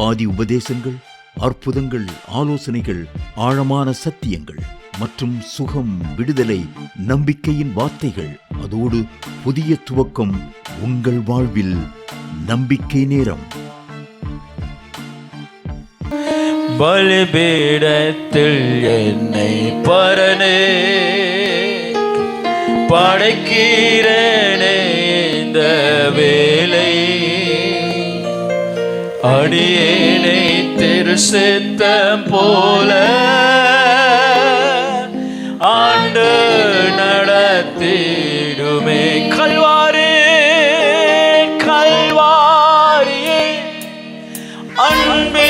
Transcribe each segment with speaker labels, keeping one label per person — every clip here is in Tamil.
Speaker 1: ஆதி உபதேசங்கள், அற்புதங்கள், ஆலோசனைகள், ஆழமான சத்தியங்கள் மற்றும் சுகம், விடுதலை, நம்பிக்கையின் வார்த்தைகள், அதோடு புதிய துவக்கம் உங்கள் வாழ்வில். நம்பிக்கை நேரம்.
Speaker 2: பலிபீடத்தில் என்னை பரனே படைக்கிறேனே இந்த வேலை, அடியேனை திருசித்தம் போல ஆண்டு நடத்திடுமே. கல்வாரி கல்வாரியே அன்பே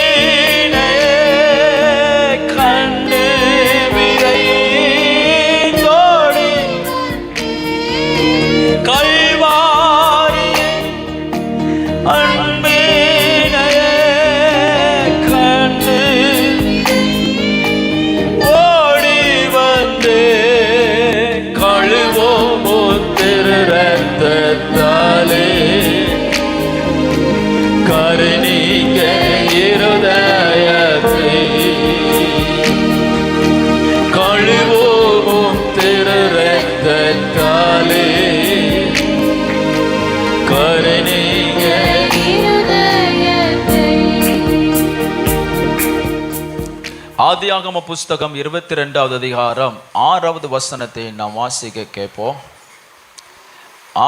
Speaker 2: ஆதியாகம புஸ்தகம் 22வது அதிகாரம் 6வது வசனத்தை நாம் வாசிக்க கேட்போம்.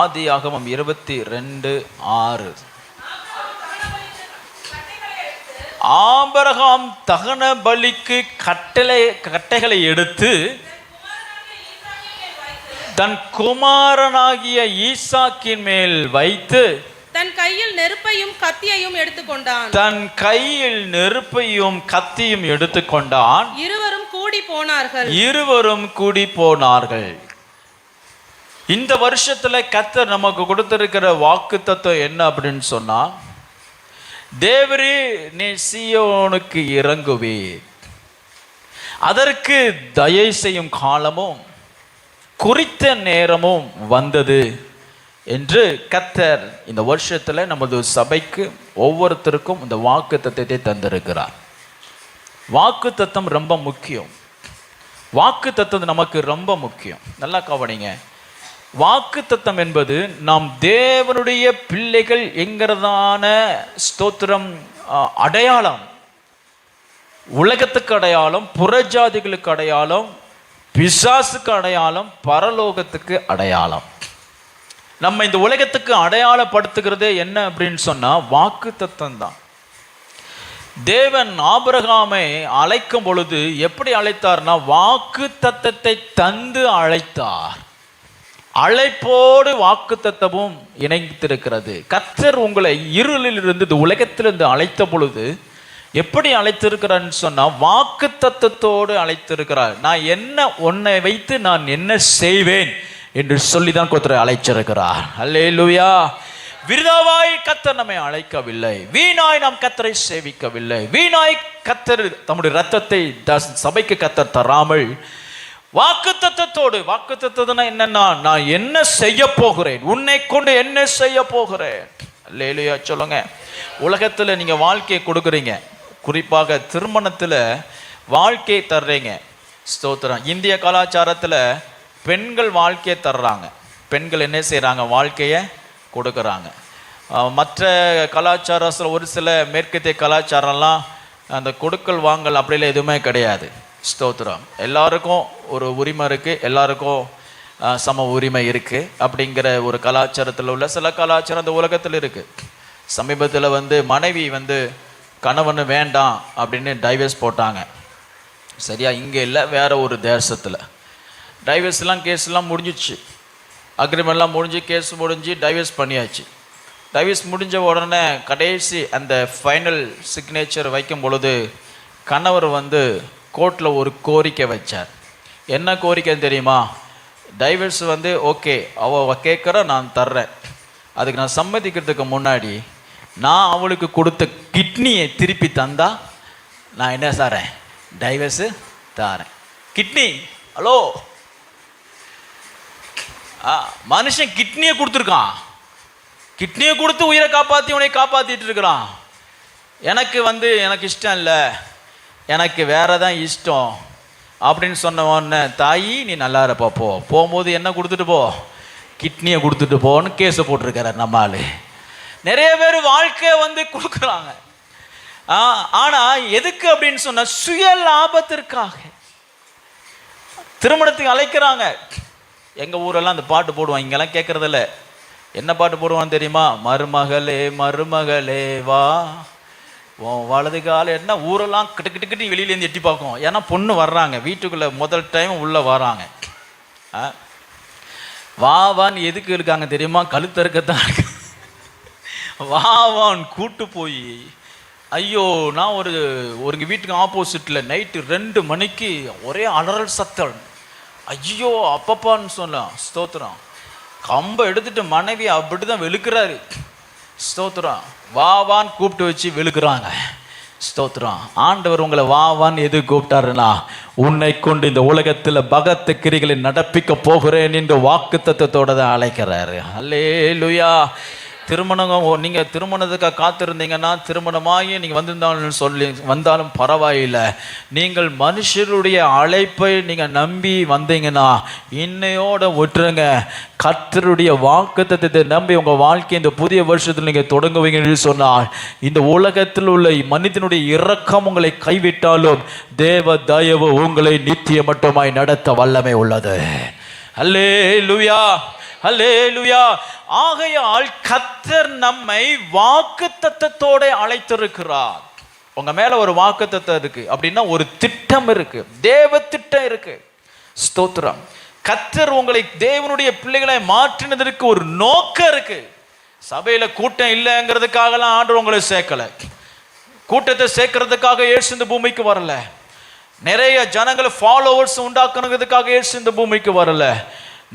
Speaker 2: ஆதியாகமம் 22:6. ஆபிரகாம் தகன பலிக்கு கட்டைகளை எடுத்து தன் குமாரனாகிய ஈசாக்கின் மேல் வைத்து
Speaker 3: தன் கையில் நெருப்பையும் கத்தியையும் எடுத்துக்கொண்டான்.
Speaker 2: இருவரும் கூடி போனார்கள். இந்த வருஷத்துல கர்த்தர் நமக்கு கொடுத்திருக்கிற வாக்கு தத்துவம் என்ன அப்படின்னு சொன்னா, தேவரே நீ சீயோனுக்கு இறங்குவீர், அதற்கு தயை செய்யும் காலமும் குறித்த நேரமும் வந்தது என்று கர்த்தர் இந்த வருஷத்துல நமது சபைக்கு ஒவ்வொருத்தருக்கும் இந்த வாக்கு தத்தத்தை தந்திருக்கிறார். வாக்கு தத்தம் ரொம்ப முக்கியம். வாக்கு தத்தம் நமக்கு ரொம்ப முக்கியம். நல்லா கவனிங்க. வாக்கு தத்தம் என்பது நாம் தேவனுடைய பிள்ளைகள் என்கிறதான ஸ்தோத்திரம் அடையாளம். உலகத்துக்கு அடையாளம், புறஜாதிகளுக்கு அடையாளம், பிசாசுக்கு அடையாளம், பரலோகத்துக்கு அடையாளம். நம்ம இந்த உலகத்துக்கு அடையாளப்படுத்துகிறது என்ன அப்படின்னு சொன்னா வாக்கு தத்தம் தான். தேவன் ஆபிரகாமை அழைக்கும் பொழுது எப்படி அழைத்தார்னா, வாக்கு தத்தத்தை தந்து அழைத்தார். அழைப்போடு வாக்கு தத்தமும் இணைந்திருக்கிறது. கர்த்தர் உங்களை இருளில் இருந்து இந்த உலகத்திலிருந்து அழைத்த பொழுது எப்படி அழைத்திருக்கிறான்னு சொன்னா வாக்கு தத்தத்தோடு அழைத்திருக்கிறார். நான் என்ன உன்னை வைத்து நான் என்ன செய்வேன் என்று சொல்லிதான் கர்த்தர் அழைச்சிருக்கிறார். அல்லேலூயா. விருதாவாய் கர்த்தர் நம்மை அழைக்கவில்லை, வீணாய் நாம் கர்த்தரை சேவிக்கவில்லை, வீணாய் கர்த்தர் தம்முடைய ரத்தத்தை சபைக்கு கர்த்தர் தராமல் வாக்குத்தத்தத்தோடு. வாக்குத்தத்தம்னா என்னன்னா, நான் என்ன செய்ய போகிறேன், உன்னை கொண்டு என்ன செய்ய போகிறேன். அல்லேலூயா சொல்லுங்க. உலகத்துல நீங்க வாழ்க்கையை கொடுக்குறீங்க, குறிப்பாக திருமணத்துல வாழ்க்கையை தர்றீங்க. ஸ்தோத்திரம். இந்திய கலாச்சாரத்துல பெண்கள் வாழ்க்கையை தர்றாங்க, பெண்கள் என்ன செய்கிறாங்க, வாழ்க்கையை கொடுக்குறாங்க. மற்ற கலாச்சாரத்தில் ஒரு சில மேற்கத்திய கலாச்சாரம்லாம் அந்த கொடுக்கல் வாங்கல் அப்படிலாம் எதுவுமே கிடையாது. ஸ்தோத்திரம். எல்லாருக்கும் ஒரு உரிமை இருக்குது, எல்லாருக்கும் சம உரிமை இருக்குது அப்படிங்கிற ஒரு கலாச்சாரத்தில் உள்ள சில கலாச்சாரம் இந்த உலகத்தில் இருக்குது. சமீபத்தில் மனைவி கணவன் வேண்டாம் அப்படின்னு டைவர்ஸ் போட்டாங்க. சரியா? இங்கே இல்லை, வேற ஒரு தேசத்தில் டைவர்ஸ்லாம் கேஸ்லாம் முடிஞ்சிச்சு, அக்ரிமெண்ட்லாம் முடிஞ்சு, கேஸ் முடிஞ்சு டைவர்ஸ் பண்ணியாச்சு. டைவர்ஸ் முடிஞ்ச உடனே கடைசி அந்த ஃபைனல் சிக்னேச்சர் வைக்கும் பொழுது கணவர் கோர்ட்டில் ஒரு கோரிக்கை வச்சார். என்ன கோரிக்கைன்னு தெரியுமா? டைவர்ஸ் ஓகே அவள் கேட்குற நான் தர்றேன், அதுக்கு நான் சம்மதிக்கிறதுக்கு முன்னாடி நான் அவளுக்கு கொடுத்த கிட்னியை திருப்பி தந்தா நான் என்ன தரேன், டைவர்ஸு தரேன். கிட்னி, ஹலோ, மனுஷன் கிட்னியை கொடுத்துருக்கான், கிட்னியை கொடுத்து உயிரை காப்பாற்றி உன்னை காப்பாற்றிட்டு இருக்கிறான். எனக்கு எனக்கு இஷ்டம் இல்லை, எனக்கு வேற தான் இஷ்டம் அப்படின்னு சொன்ன உடனே, தாயி நீ நல்லா இருப்பா, போகும்போது என்ன கொடுத்துட்டு போ, கிட்னியை கொடுத்துட்டு போன்னு கேஸை போட்டிருக்காரு நம்ம ஆளு. நிறைய பேர் வாழ்க்கையை கொடுக்குறாங்க. ஆனா எதுக்கு அப்படின்னு சொன்னா சுய லாபத்திற்காக திருமணத்துக்கு அழைக்கிறாங்க. எங்க ஊரெல்லாம் அந்த பாட்டு போடுவான், இங்கெல்லாம் கேட்கறதில்ல. என்ன பாட்டு போடுவான்னு தெரியுமா? மருமகளே மருமகளே வா வலது கால. என்ன ஊரெல்லாம் கிட்ட கிட்ட கிட்ட வெளியிலேருந்து எட்டி பார்க்கும். ஏன்னா பொண்ணு வர்றாங்க வீட்டுக்குள்ள, முதல் டைம் உள்ள வராங்க. வாவான்னு எதுக்கு இருக்காங்க தெரியுமா? கழுத்தறுக்கத்தான் இருக்கு. வாவான் கூட்டு போய், ஐயோ நான் ஒரு வீட்டுக்கு ஆப்போசிட்ல நைட்டு 2 மணிக்கு ஒரே அலறல் சத்தம். ஐயோ அப்பப்பான்னு சொன்னான். ஸ்தோத்திரம். கம்பை எடுத்துட்டு மனைவி அப்படிதான் வெளுக்கிறாரு. ஸ்தோத்திரம். வாவான்னு கூப்பிட்டு வச்சு வெளுக்கிறாங்க. ஸ்தோத்திரம். ஆண்டவர் உங்களை வாவான்னு எது கூப்பிட்டாருன்னா, உன்னை கொண்டு இந்த உலகத்தில் பகத்து கிரிகளை நடப்பிக்க போகிறேன் என்று வாக்கு தத்தத்தோட தான் அழைக்கிறாரு. அல்லேலூயா. திருமணம் நீங்கள் திருமணத்துக்காக காத்திருந்தீங்கன்னா, திருமணமாகி நீங்கள் வந்தாலும் பரவாயில்லை. நீங்கள் மனுஷருடைய அழைப்பை நீங்கள் நம்பி வந்தீங்கன்னா இன்னையோட விட்டுருங்க. கர்த்தருடைய வாக்குத்தத்தத்தை நம்பி உங்கள் வாழ்க்கை இந்த புதிய வருஷத்தில் நீங்கள் தொடங்குவீங்கன்னு சொன்னால், இந்த உலகத்தில் உள்ள மனிதனுடைய இரக்கம் உங்களை கைவிட்டாலும் தேவ தயவு உங்களை நித்திய மட்டுமாய் நடத்த வல்லமை உள்ளது. அல்லேலூயா, அல்லேலூயா. ஆகையால் கர்த்தர் நம்மை வாக்குத்தத்தத்தோட அழைத்திருக்கிறார். உங்க மேல ஒரு வாக்குத்தத்தம் இருக்கு அப்படின்னா ஒரு திட்டம் இருக்கு, தேவ திட்டம் இருக்கு. ஸ்தோத்திரம். கர்த்தர் உங்களை தேவனுடைய பிள்ளைகளை மாற்றினதற்கு ஒரு நோக்கம் இருக்கு. சபையில கூட்டம் இல்லைங்கிறதுக்காகலாம் ஆண்டவர் உங்களை சேர்க்கல. கூட்டத்தை சேர்க்கறதுக்காக இயேசு இந்த பூமிக்கு வரல. நிறைய ஜனங்களை ஃபாலோவர்ஸ் உண்டாக்குறதுக்காக இயேசு இந்த பூமிக்கு வரல.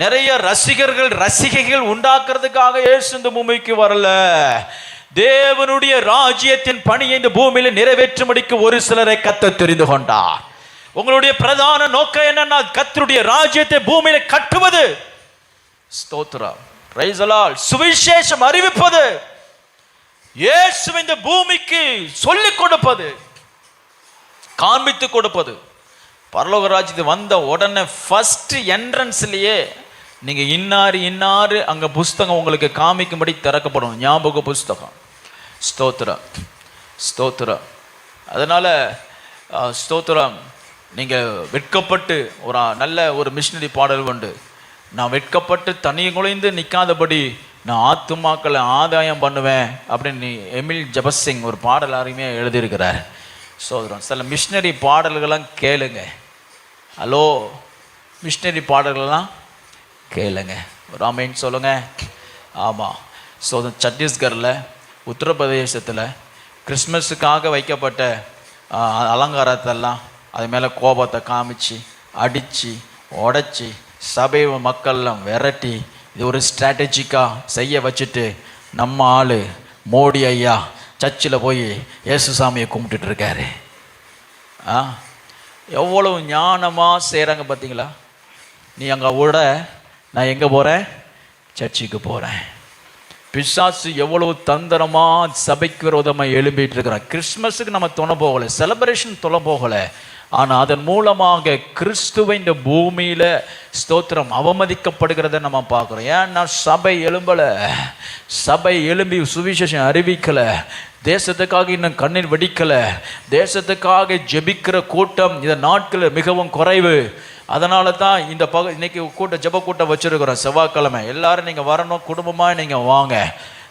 Speaker 2: நிறைய ரசிகைகள் உண்டாக்குறதுக்காக இயேசு இந்த பூமிக்கு வரல. தேவனுடைய ராஜ்யத்தின் பணியை இந்த பூமியில நிறைவேற்றும்படிக்கு ஒரு சிலரை கர்த்தர் தெரிந்து கொண்டார். உங்களுடைய பிரதான நோக்கம் என்னன்னா, கர்த்தருடைய ராஜ்யத்தை பூமியில கட்டுவது. ஸ்தோத்திரம். Price the Lord. சுவிசேஷம் அறிவிப்பது, இயேசு இந்த பூமிக்கு சொல்லிக் கொடுப்பது, காண்பித்து கொடுப்பது. பரலோக ராஜ்யத்துக்கு வந்த உடனே ஃபர்ஸ்ட் என்ட்ரன்ஸ்லயே நீங்க இன்னாரு அங்க புஸ்தகம் உங்களுக்கு காமிக்கும்படி திறக்கப்படும். ஞாபக புஸ்தகம். ஸ்தோத்திரம், ஸ்தோத்திரம். அதனால ஸ்தோத்திரம். நீங்க வெட்கப்பட்டு நல்ல ஒரு மிஷனரி பாடல் உண்டு. நான் வெட்கப்பட்டு தனி குலைந்து நிற்காதபடி நான் ஆத்துமாக்களை ஆதாயம் பண்ணுவேன் அப்படின்னு எமில் ஜபசிங் ஒரு பாடல் யாரையுமே எழுதியிருக்கிறார். சோதரம். சில மிஷனரி பாடல்கள்லாம் கேளுங்க. ஹலோ, மிஷனரி பாடல்கள்லாம் கேளுங்க. ஒரு ஆமேன் சொல்லுங்க. ஆமாம். ஸோ சத்தீஸ்கரில் உத்தரப்பிரதேசத்தில் கிறிஸ்மஸுக்காக வைக்கப்பட்ட அலங்காரத்தெல்லாம் அது மேலே கோபத்தை காமிச்சு அடித்து உடச்சி சபை மக்கள்லாம் விரட்டி இது ஒரு ஸ்ட்ராட்டஜிக்காக செய்ய வச்சுட்டு நம்ம ஆள் மோடி ஐயா சர்ச்சில் போய் இயேசுசாமியை கும்பிட்டுட்டு இருக்காரு. எவ்வளவு ஞானமாக செய்கிறாங்க பார்த்தீங்களா? நீ அங்கே விட நான் எங்கே போகிறேன்? சர்ச்சுக்கு போகிறேன். பிசாசு எவ்வளவு தந்திரமாக சபைக்கு விரோதமாக எழும்பிட்டு இருக்கிறான். கிறிஸ்மஸுக்கு நம்ம துணை போகலை, செலிப்ரேஷன் துணை போகலை. ஆனால் அதன் மூலமாக கிறிஸ்துவை இந்த பூமியில் ஸ்தோத்திரம் அவமதிக்கப்படுகிறத நம்ம பார்க்குறோம். ஏன்னா சபை எழும்பலை, சபை எழும்பி சுவிசேஷம் அறிவிக்கலை, தேசத்துக்காக இன்னும் கண்ணீர் வெடிக்கலை, தேசத்துக்காக ஜெபிக்கிற கூட்டம் இந்த நாட்களில் மிகவும் குறைவு. அதனால தான் இந்த இன்னைக்கு ஜெப கூட்டம் வச்சிருக்கிறோம் செவ்வாய்க்கிழமை. எல்லாரும் நீங்கள் வரணும், குடும்பமாக நீங்கள் வாங்க.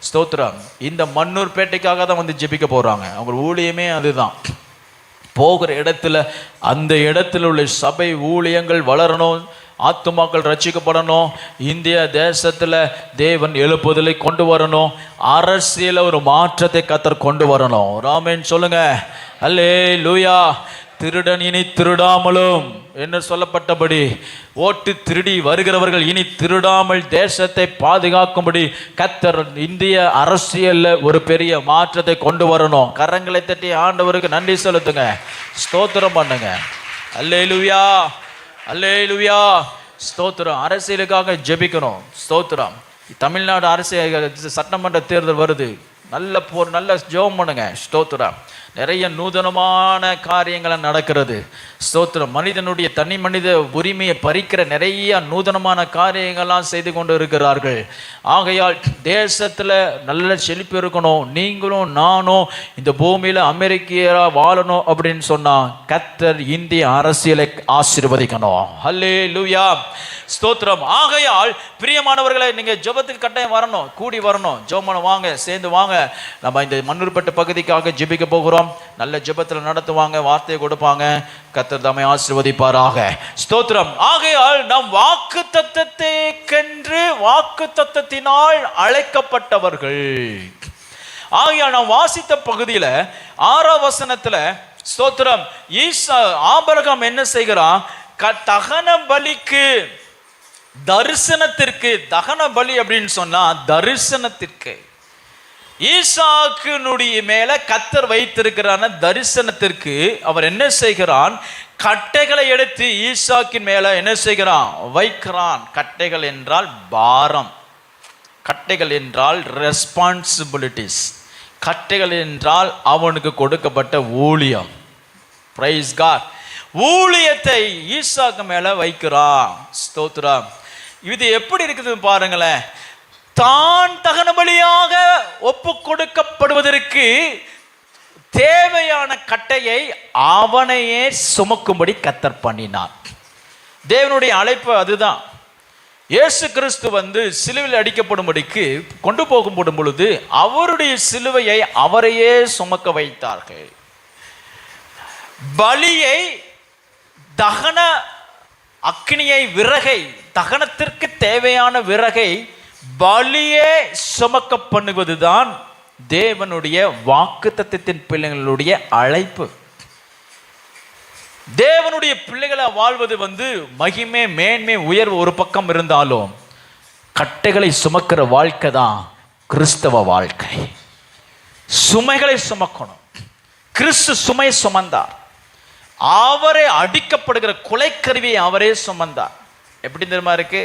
Speaker 2: ஸ்தோத்திரம். இந்த மன்னூர் பேட்டைக்காக தான் வந்து ஜெபிக்க போகிறாங்க. அவங்க ஊழியமே அதுதான். போகிற இடத்துல அந்த இடத்துல உள்ள சபை ஊழியங்கள் வளரணும், ஆத்துமாக்கள் ரட்சிக்கப்படணும், இந்திய தேசத்தில் தேவன் எழுப்புதலை கொண்டு வரணும், அரசியல ஒரு மாற்றத்தை கர்த்தர் கொண்டு வரணும். ராமேன் சொல்லுங்க. அல்லேலூயா. திருடன் இனி திருடாமலும் என்று சொல்லப்பட்டபடி ஓட்டு திருடி வருகிறவர்கள் இனி திருடாமல் தேசத்தை பாதுகாக்கும்படி கர்த்தர் இந்திய அரசியல்ல ஒரு பெரிய மாற்றத்தை கொண்டு வரணும். கரங்களை தட்டி ஆண்டவருக்கு நன்றி செலுத்துங்க, ஸ்தோத்திரம் பண்ணுங்க. அல்லேலூயா, அல்லேலூயா. ஸ்தோத்திரம். அரசியலுக்காக ஜெபிக்கணும். ஸ்தோத்திரம். தமிழ்நாடு அரசியல் சட்டமன்ற தேர்தல் வருது. நல்ல ஜெபம் பண்ணுங்க. ஸ்தோத்திரம். நிறைய நூதனமான காரியங்கள் நடக்கிறது. ஸ்தோத்திரம். மனிதனுடைய தனி மனித உரிமையை பறிக்கிற நிறைய நூதனமான காரியங்கள்லாம் செய்து கொண்டு இருக்கிறார்கள். ஆகையால் தேசத்தில் நல்ல செழிப்பு இருக்கணும். நீங்களும் நானும் இந்த பூமியில் அமெரிக்கராக வாழணும் அப்படின்னு சொன்னால் கர்த்தர் இந்திய அரசியலை ஆசீர்வதிக்கணும். ஹல்லேலூயா, ஸ்தோத்திரம். ஆகையால் பிரியமானவர்களை, நீங்கள் ஜெபத்துக்கு கட்டாயம் வரணும், கூடி வரணும். ஜெபம் வாங்க, சேர்ந்து வாங்க. நம்ம இந்த மண்ணூர்பட்ட பகுதிக்காக ஜெபிக்க போகிறோம். நல்ல ஜெபத்தில் நடத்துவாங்க, வார்த்தையை கொடுப்பாங்க. கர்த்தர் தம்மை ஆசீர்வதிப்பாராக. ஸ்தோத்திரம். ஆகையால் நாம் வாக்குத்தத்தத்திற்கென்று வாக்குத்தத்தத்தினால் அழைக்கப்பட்டவர்கள். ஆகையால் நாம் வாசித்த பகுதியில் 6ஆம் வசனத்துல ஸ்தோத்திரம், ஆபிரகாம் என்ன செய்கிறான்? தகன பலிக்கு, தரிசனத்திற்கு, தகன பலி அப்படின்னு சொன்னா தரிசனத்திற்கு, ஈசாக்கினுடைய மேல கர்த்தர் வைத்திருக்கிறான தரிசனத்திற்கு அவர் என்ன செய்கிறான்? கட்டைகளை எடுத்து ஈசாக்கின் மேல என்ன செய்கிறான்? வைக்கிறான். கட்டைகள் என்றால் பாரம், கட்டைகள் என்றால் ரெஸ்பான்சிபிலிட்டிஸ், கட்டைகள் என்றால் அவனுக்கு கொடுக்கப்பட்ட ஊழியம். Praise God. ஊழியத்தை ஈசாக்கு மேல வைக்கிறான். ஸ்தோத்திரம். இது எப்படி இருக்குது பாருங்களேன். தான் தகன பலியாக ஒப்பு கொடுக்கப்படுவதற்கு தேவையான கட்டையை அவனையே சுமக்கும்படி கர்த்தர் பண்ணினான். தேவனுடைய அழைப்பு அதுதான். இயேசு கிறிஸ்து சிலுவையில் அடிக்கப்படும்படிக்கு கொண்டு போகும்படும் பொழுது அவருடைய சிலுவையை அவரையே சுமக்க வைத்தார்கள். பலியை, தகன அக்னியை, விறகை, தகனத்திற்கு தேவையான விறகை பலியே சுமக்க பண்ணுவதுதான் தேவனுடைய வாக்குத்தத்தத்தின் பிள்ளைகளுடைய அழைப்பு. தேவனுடைய பிள்ளைகளை வாழ்வது மகிமை, மேன்மை, உயர்வு ஒரு பக்கம் இருந்தாலும் கட்டைகளை சுமக்கிற வாழ்க்கை தான் கிறிஸ்தவ வாழ்க்கை. சுமைகளை சுமக்கணும். கிறிஸ்து சுமை சுமந்தார். அவரே அடிக்கப்படுகிற கொலைக்கருவியை அவரே சுமந்தார். எப்படி தெரியுமா இருக்கு?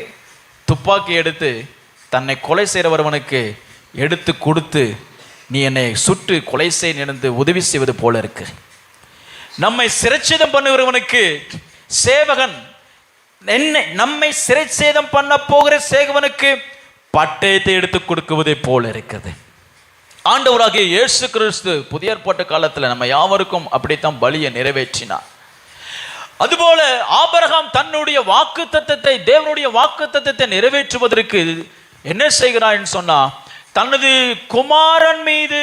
Speaker 2: துப்பாக்கி எடுத்து தன்னை கொலை செய்கிறவனுக்கு எடுத்து கொடுத்து, நீ என்னை சுட்டு கொலை செய்ய நினைந்து உதவி செய்வது போல இருக்கு. நம்மை சிறைச்சேதம் பண்ணுகிறவனுக்கு சேவகன், நம்மை சிறைச்சேதம் பண்ண போகிற சேவகனுக்கு பட்டயத்தை எடுத்து கொடுக்குவதை போல இருக்குது. ஆண்டவராகிய இயேசு கிறிஸ்து புதிய ஏற்பாட்டு காலத்தில் நம்ம யாவருக்கும் அப்படித்தான் பலியை நிறைவேற்றினார். அதுபோல ஆபிரகாம் தன்னுடைய வாக்குத்தத்தத்தை, தேவனுடைய வாக்குத்தத்தத்தை நிறைவேற்றுவதற்கு என்ன செய்கிறான்னு சொன்னா, தனது குமாரன் மீது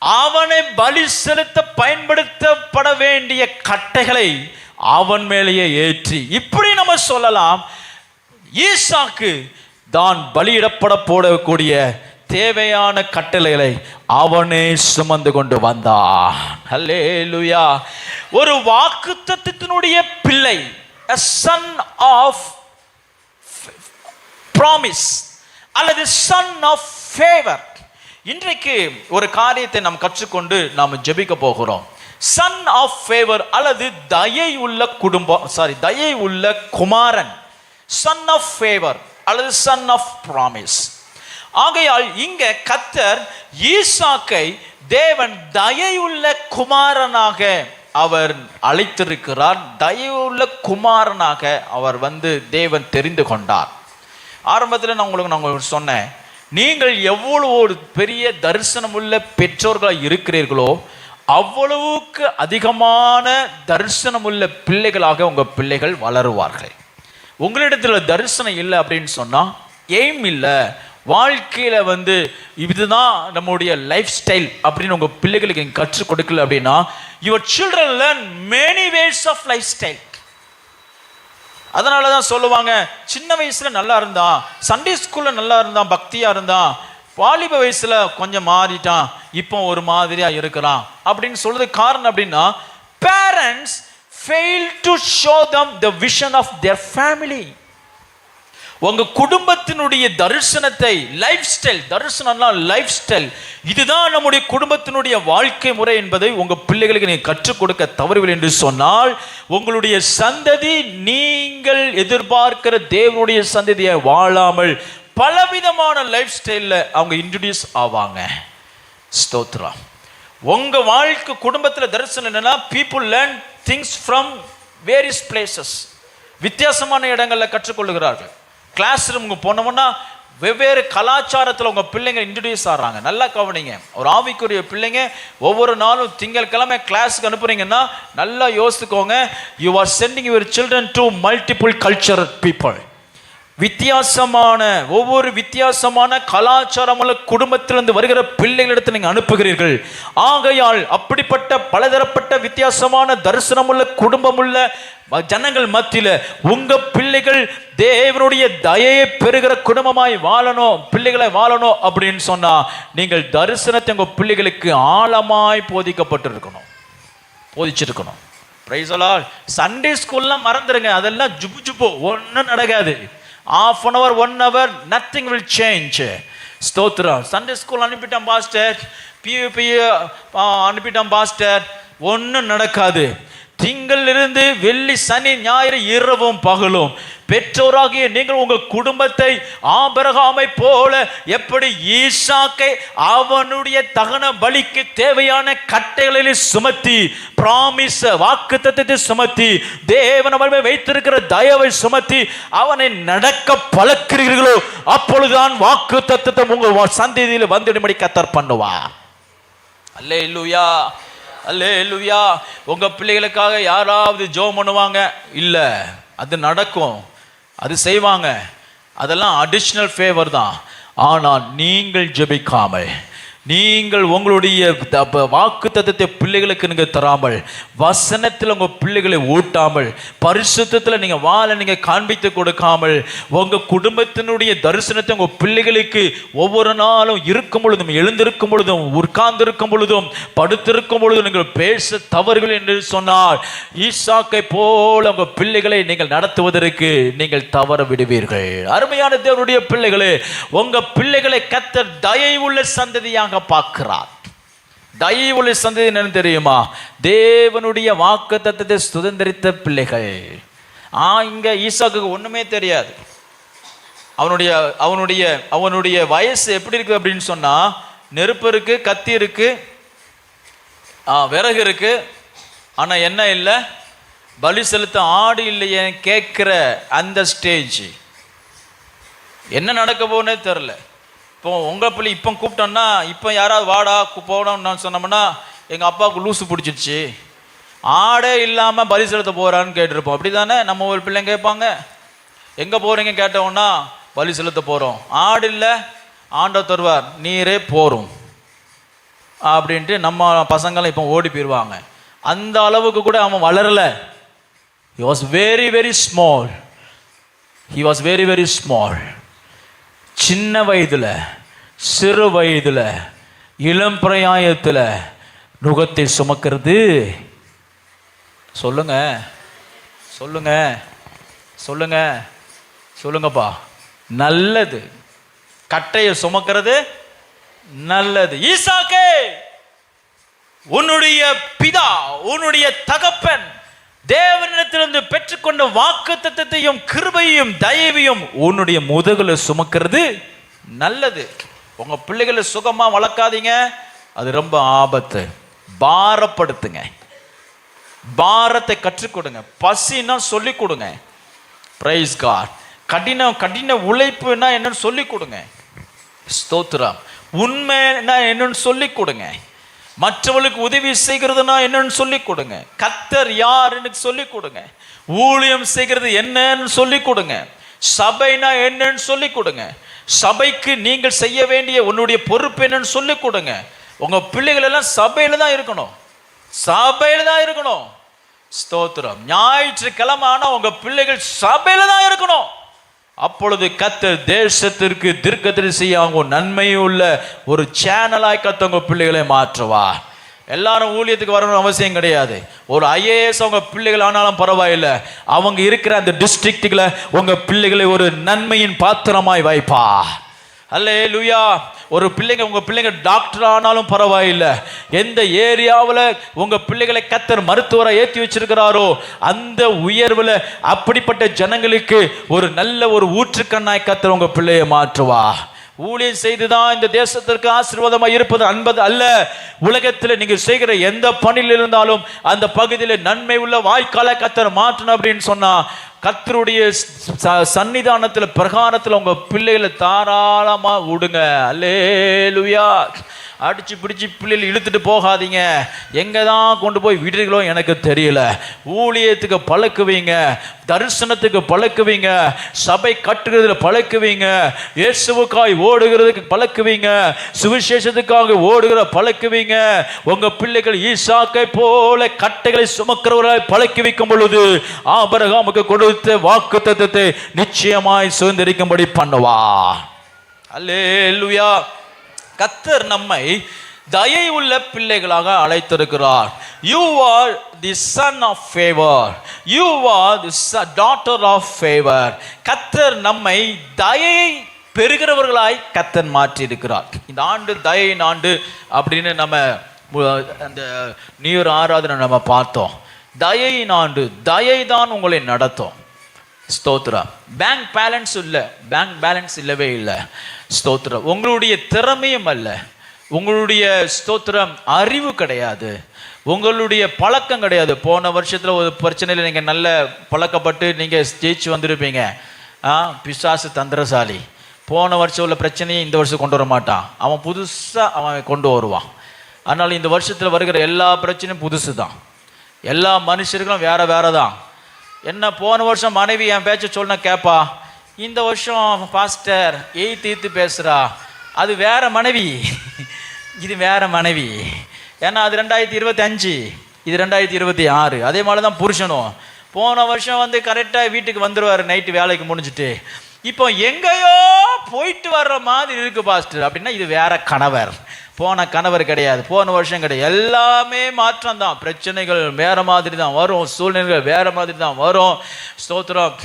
Speaker 2: அவனை பலி செலுத்த பயன்படுத்தப்பட வேண்டிய கட்டைகளை அவன் மேலேயே ஏற்றி, இப்படி நம்ம சொல்லலாம், ஈசாக்கு தான் பலியிடப்பட போடக்கூடிய தேவையான கட்டளைகளை அவனே சுமந்து கொண்டு வந்தான். ஹல்லேலூயா. ஒரு வாக்குத்தத்தத்தினுடைய பிள்ளை, a son of promise அல்லது son of favor. இன்றைக்கு ஒரு காரியத்தை நாம் கற்றுக்கொண்டு நாம் ஜெபிக்க போகிறோம். son of favor அல்லது தயை உள்ள குடும்பம், தயை உள்ள குமாரன், son of favor அல்லது son of promise. ஆகையால் இங்க கர்த்தர் ஈசாக்கை தேவன் தயையுள்ள குமாரனாக அவர் அழைத்திருக்கிறார். தயையுள்ள குமாரனாக அவர் தேவன் தெரிந்து கொண்டார். ஆரம்பத்தில் நான் உங்களுக்கு சொன்னேன், நீங்கள் எவ்வளவு ஒரு பெரிய தரிசனம் உள்ள பெற்றோர்களாக இருக்கிறீர்களோ அவ்வளவுக்கு அதிகமான தரிசனம் உள்ள பிள்ளைகளாக உங்க பிள்ளைகள் வளருவார்கள். உங்களிடத்தில் தரிசனம் இல்லை அப்படின்னு சொன்னா, எய்ம் இல்லை, வாழ்க்கையில இதுதான் நம்முடைய லைஃப் ஸ்டைல் அப்படின்னு உங்க பிள்ளைகளுக்கு கற்றுக் கொடுக்கல அப்படின்னா, your children learn many ways of life style. அதனாலதான் சொல்லுவாங்க, சின்ன வயசுல நல்லா இருந்தான், சண்டே ஸ்கூல்ல நல்லா இருந்தான், பக்தியா இருந்தான், வாலிப வயசுல கொஞ்சம் மாறிட்டான், இப்போ ஒரு மாதிரியா இருக்கிறான் அப்படின்னு சொல்றது காரணம் அப்படின்னா, parents fail to show them the vision of their family. உங்க குடும்பத்தினுடைய தரிசனத்தை, லைஃப் ஸ்டைல், தரிசனம்னா லைஃப் ஸ்டைல், இதுதான் நம்முடைய குடும்பத்தினுடைய வாழ்க்கை முறை என்பதை உங்க பிள்ளைகளுக்கு நீங்க கற்றுக் கொடுக்க தவறுவில்லை என்று சொன்னால், உங்களுடைய சந்ததி நீங்கள் எதிர்பார்க்கிற தேவனுடைய சந்ததியை வாழாமல் பலவிதமான லைஃப் ஸ்டைல்ல அவங்க இன்ட்ரோடியூஸ் ஆவாங்க. ஸ்தோத்திரம். உங்க வாழ்க்கை குடும்பத்தில் தரிசனம் என்னன்னா, people learn things from various places. வித்தியாசமான இடங்களில் கற்றுக்கொள்ளுகிறார்கள். கிளாஸ் ரூமுக்கு போனோம்னா வெவ்வேறு கலாச்சாரத்தில் உங்கள் பிள்ளைங்க இன்ட்ரடியூஸ் ஆகிறாங்க. நல்லா கவனிங்க. ஒரு ஆவிக்குரிய பிள்ளைங்க ஒவ்வொரு நாளும் திங்கட்கிழமை கிளாஸுக்கு அனுப்புறீங்கன்னா நல்லா யோசித்துக்கோங்க. You are sending your children to multiple culture people. வித்தியாசமான ஒவ்வொரு வித்தியாசமான கலாச்சாரமுள்ள குடும்பத்திலிருந்து வருகிற பிள்ளைகளிடத்தில் நீங்கள் அனுப்புகிறீர்கள். ஆகையால் அப்படிப்பட்ட பலதரப்பட்ட வித்தியாசமான தரிசனமுள்ள குடும்பமுள்ள ஜனங்கள் மத்தியில் உங்க பிள்ளைகள் தேவனுடைய தயையை பெறுகிற குடும்பமாய் வாழணும், பிள்ளைகளை வாழணும் அப்படின்னு சொன்னா நீங்கள் தரிசனத்தை உங்க பிள்ளைகளுக்கு ஆழமாய் போதிச்சிருக்கணும். Praise the lord. சண்டே ஸ்கூல்லாம் மறந்துடுங்க, அதெல்லாம் ஜுப்பு ஒன்றும் நடக்காது. half an hour 1 hour nothing will change. ஸ்தோத்திரம். சண்டே ஸ்கூல் அனுப்பிட்டான் பாஸ்டர், பியூபி அனுப்பிட்டான் பாஸ்டர், ஒன்றும் நடக்காது. திங்களிலிருந்து வெள்ளி சனி ஞாயிறு இரவும் பகலும் பெற்றோராகிய நீங்கள் உங்கள் குடும்பத்தை ஆபிரகாமை போல எப்படி ஈசாக்கை அவனுடைய தகன பலிக்கு தேவையான கட்டைகளில் சுமத்தி, பிராமிஸ் வாக்குத்தத்தத்தை சுமத்தி, தேவன் அவனை வைத்திருக்கிற தயவை சுமத்தி அவனை நடக்க பழக்கிறீர்களோ அப்பொழுதுதான் வாக்குத்தத்தத்தை உங்கள் சந்ததியில் வந்துடும்படி கர்த்தர் பண்ணுவார். அல்லேலூயா, அல்லேலூயா. உங்க பிள்ளைகளுக்காக யாராவது ஜெபம் பண்ணுவாங்க? இல்லை, அது நடக்கும், அது செய்வாங்க, அதெல்லாம் அடிஷ்னல் ஃபேவர் தான். ஆனால் நீங்கள் ஜெபிக்காமல், நீங்கள் உங்களுடைய வாக்குத்தத்தத்தை பிள்ளைகளுக்கு நீங்கள் தராமல், வசனத்தில் உங்கள் பிள்ளைகளை ஊட்டாமல், பரிசுத்தத்தில் நீங்கள் வாழ நீங்கள் காண்பித்து கொடுக்காமல், உங்கள் குடும்பத்தினுடைய தரிசனத்தை உங்கள் பிள்ளைகளுக்கு ஒவ்வொரு நாளும் இருக்கும் பொழுதும், எழுந்திருக்கும் பொழுதும், உட்கார்ந்திருக்கும் பொழுதும், படுத்திருக்கும் பொழுதும் நீங்கள் பேச தவறுகள் என்று சொன்னால் ஈசாக்கை போல உங்கள் பிள்ளைகளை நீங்கள் நடத்துவதற்கு நீங்கள் தவற விடுவீர்கள். அருமையான தேவனுடைய பிள்ளைகளே, உங்கள் பிள்ளைகளை கர்த்தர் தயை உள்ள சந்ததியாக பார்க்கிறார். தயவுள்ள சந்ததி என்ன தெரியுமா? தேவனுடைய வாக்குத்தத்தத்தை சுதந்திரித்த பிள்ளைகள். இங்க ஈசாக்குக்கு ஒண்ணுமே தெரியாது. அவனுடைய வயசு எப்படி இருக்கு அப்படின்னு சொன்னா, நெருப்பு இருக்கு, கத்தி இருக்கு, விறகு இருக்கு, ஆனா என்ன இல்லை, பலி செலுத்த ஆடு இல்லையே கேட்கிற அந்த ஸ்டேஜ். என்ன நடக்க போனே தெரியல. இப்போ உங்கள் பிள்ளை இப்போ கூப்பிட்டோன்னா, இப்போ யாராவது வாடா போனோம்னு சொன்னோம்னா எங்கள் அப்பாவுக்கு லூசு பிடிச்சிடுச்சு, ஆடே இல்லாமல் பலி செலுத்த போகிறான்னு கேட்டிருப்போம். அப்படி தானே நம்ம ஒரு பிள்ளைங்க கேட்பாங்க. எங்கே போகிறீங்க கேட்டோன்னா பலி செலுத்த போகிறோம். ஆடு இல்லை, ஆண்டவர் தருவார், நீரே போகிறோம் அப்படின்ட்டு நம்ம பசங்களாம் இப்போ ஓடி போயிடுவாங்க. அந்த அளவுக்கு கூட அவன் வளரலை. He was very very small. He was very very small. சின்ன வயதுல, சிறு வயதுல, இளம் பிரயாயத்தில் நுகத்தை சுமக்கிறது. சொல்லுங்க சொல்லுங்க சொல்லுங்க சொல்லுங்கப்பா, நல்லது. கட்டையை சுமக்கிறது நல்லது. ஈசாக்கே, உன்னுடைய பிதா, உன்னுடைய தகப்பன் தேவனிடத்திலிருந்து பெற்றுக்கொண்ட வாக்குத்தத்தத்தையும் கிருபையும் தயவையும் உன்னுடைய முதுகுல சுமக்கிறது நல்லது. உங்க பிள்ளைகளை சுகமா வளர்க்காதீங்க, அது ரொம்ப ஆபத்து. பாரப்படுத்துங்க, பாரத்தை கற்றுக் கொடுங்க. பசின்னா சொல்லிக் கொடுங்க. Praise God. கடின உழைப்புன்னா என்னன்னு சொல்லிக் கொடுங்க. ஸ்தோத்திரம். உண்மைன்னா என்னன்னு சொல்லிக் கொடுங்க. மற்றவர்களுக்கு உதவி செய்கிறதுனா என்னன்னு சொல்லிக் கொடுங்க. கர்த்தர் யாருன்னு சொல்லிக் கொடுங்க. ஊழியம் செய்கிறது என்னன்னு சொல்லிக் கொடுங்க. சபைனா என்னன்னு சொல்லிக் கொடுங்க. சபைக்கு நீங்கள் செய்ய வேண்டிய உன்னுடைய பொறுப்பு என்னன்னு சொல்லிக் கொடுங்க. உங்க பிள்ளைகள் எல்லாம் சபையில தான் இருக்கணும், சபையில தான் இருக்கணும். ஸ்தோத்திரம். ஞாயிற்றுக்கிழமை ஆனா உங்க பிள்ளைகள் சபையில தான் இருக்கணும். அப்பொழுது கர்த்தர் தேசத்திற்கு தீர்க்கதரிசியாக நன்மையுள்ள ஒரு சேனலாய் கர்த்தர் உங்க பிள்ளைகளை மாற்றுவார். எல்லாரும் ஊழியத்துக்கு வரணும்னு அவசியம் கிடையாது. ஒரு ஐஏஎஸ் அவங்க பிள்ளைகள் ஆனாலும் பரவாயில்லை, அவங்க இருக்கிற அந்த டிஸ்ட்ரிக்ட்ல உங்க பிள்ளைகளை ஒரு நன்மையின் பாத்திரமாய் வைப்பா. அல்லேலூயா. ஒரு பிள்ளைங்க, உங்க பிள்ளைங்க டாக்டர் ஆனாலும் பரவாயில்லை, எந்த ஏரியாவில் உங்க பிள்ளைகளை கர்த்தர் மருத்துவரை ஏற்றி வச்சிருக்கிறாரோ அந்த உயர்வில் அப்படிப்பட்ட ஜனங்களுக்கு ஒரு நல்ல ஒரு ஊற்றுக்கண்ணாய் கர்த்தர் உங்க பிள்ளையை மாற்றுவா. ஊழியம் செய்துதான் இந்த தேசத்திற்கு ஆசீர்வாதமா இருப்பது என்பது அல்ல. உலகத்தில் நீங்க செய்கிற எந்த பணியில் இருந்தாலும் அந்த பகுதியில் நன்மை உள்ள வாய்க்கால கர்த்தர் மாற்றணும் அப்படின்னு சொன்னா, கர்த்தருடைய சன்னிதானத்தில் பிரகாரத்தில் உங்க பிள்ளைகளை தாராளமா விடுங்க. அல்லேலூயா. அடிச்சு பிடிச்சி பிள்ளைகள் இழுத்துட்டு போகாதீங்க. எங்கே தான் கொண்டு போய் விடுறீங்களோ எனக்கு தெரியல. ஊழியத்துக்கு பழக்குவீங்க, தரிசனத்துக்கு பழக்குவீங்க, சபை கட்டுகிறதுல பழக்குவீங்க, இயேசுவுக்காய் ஓடுகிறதுக்கு பழக்குவீங்க, சுவிசேஷத்துக்காக ஓடுகிற பழக்குவீங்க. உங்க பிள்ளைகள் ஈசாக்கை போல கட்டைகளை சுமக்கிறவர்களாய் பழக்கி வைக்கும் பொழுது ஆபிரகாமுக்கு கொடுத்த வாக்குத்தத்தத்தை நிச்சயமாய் சுதந்திரிக்கும்படி பண்ணுவா. அல்லேலூயா. கர்த்தர் நம்மை தயை உள்ள பிள்ளைகளாக அழைத்திருக்கிறார். You are the son of favor. You are the daughter of favor. கர்த்தர் நம்மை தயை பெறுகிறவர்களாய் கர்த்தர் மாற்றி இருக்கிறார். இந்த ஆண்டு தயையின் ஆண்டு அப்படின்னு நம்ம அந்த நியூ இயர் ஆராதனை நம்ம பார்த்தோம். தயையின் ஆண்டு, தயை தான் உங்களை நடத்தும். ஸ்தோத்திரம். பேங்க் பேலன்ஸ் இல்லவே இல்லை. ஸ்தோத்திரம். உங்களுடைய திறமையும் அல்ல, உங்களுடைய ஸ்தோத்திரம் அறிவு கிடையாது, உங்களுடைய பழக்கம் கிடையாது. போன வருஷத்தில் ஒரு பிரச்சனையில் நீங்கள் நல்ல பழக்கப்பட்டு நீங்கள் ஜெயிச்சு வந்திருப்பீங்க. பிசாசு தந்திரசாலி. போன வருஷம் உள்ள பிரச்சனையை இந்த வருஷம் கொண்டு வர மாட்டான். அவன் புதுசாக அவன் கொண்டு வருவான். அதனால் இந்த வருஷத்தில் வருகிற எல்லா பிரச்சனையும் புதுசு தான். எல்லா மனுஷர்களும் வேற தான். என்ன போன வருஷம் மனைவி என் பேச்ச சொன்ன கேட்பா, இந்த வருஷம் பாஸ்டர் எய்த்து பேசுகிறா, அது வேற மனைவி, இது வேற மனைவி. ஏன்னா அது 2025, இது 2026. அதே மாதிரி தான் புருஷனும். போன வருஷம் வந்து கரெக்டாக வீட்டுக்கு வந்துடுவார் நைட்டு வேலைக்கு முடிஞ்சுட்டு. இப்போ எங்கேயோ போயிட்டு வர்ற மாதிரி இருக்கு பாஸ்டர் அப்படின்னா இது வேற கணவர். போன கணவர் கிடையாது, போன வருஷம் கிடையாது. எல்லாமே மாற்றம் தான். பிரச்சனைகள் வேற மாதிரி தான் வரும், சூழ்நிலைகள் வேற மாதிரி தான் வரும். ஸ்தோத்திரம்.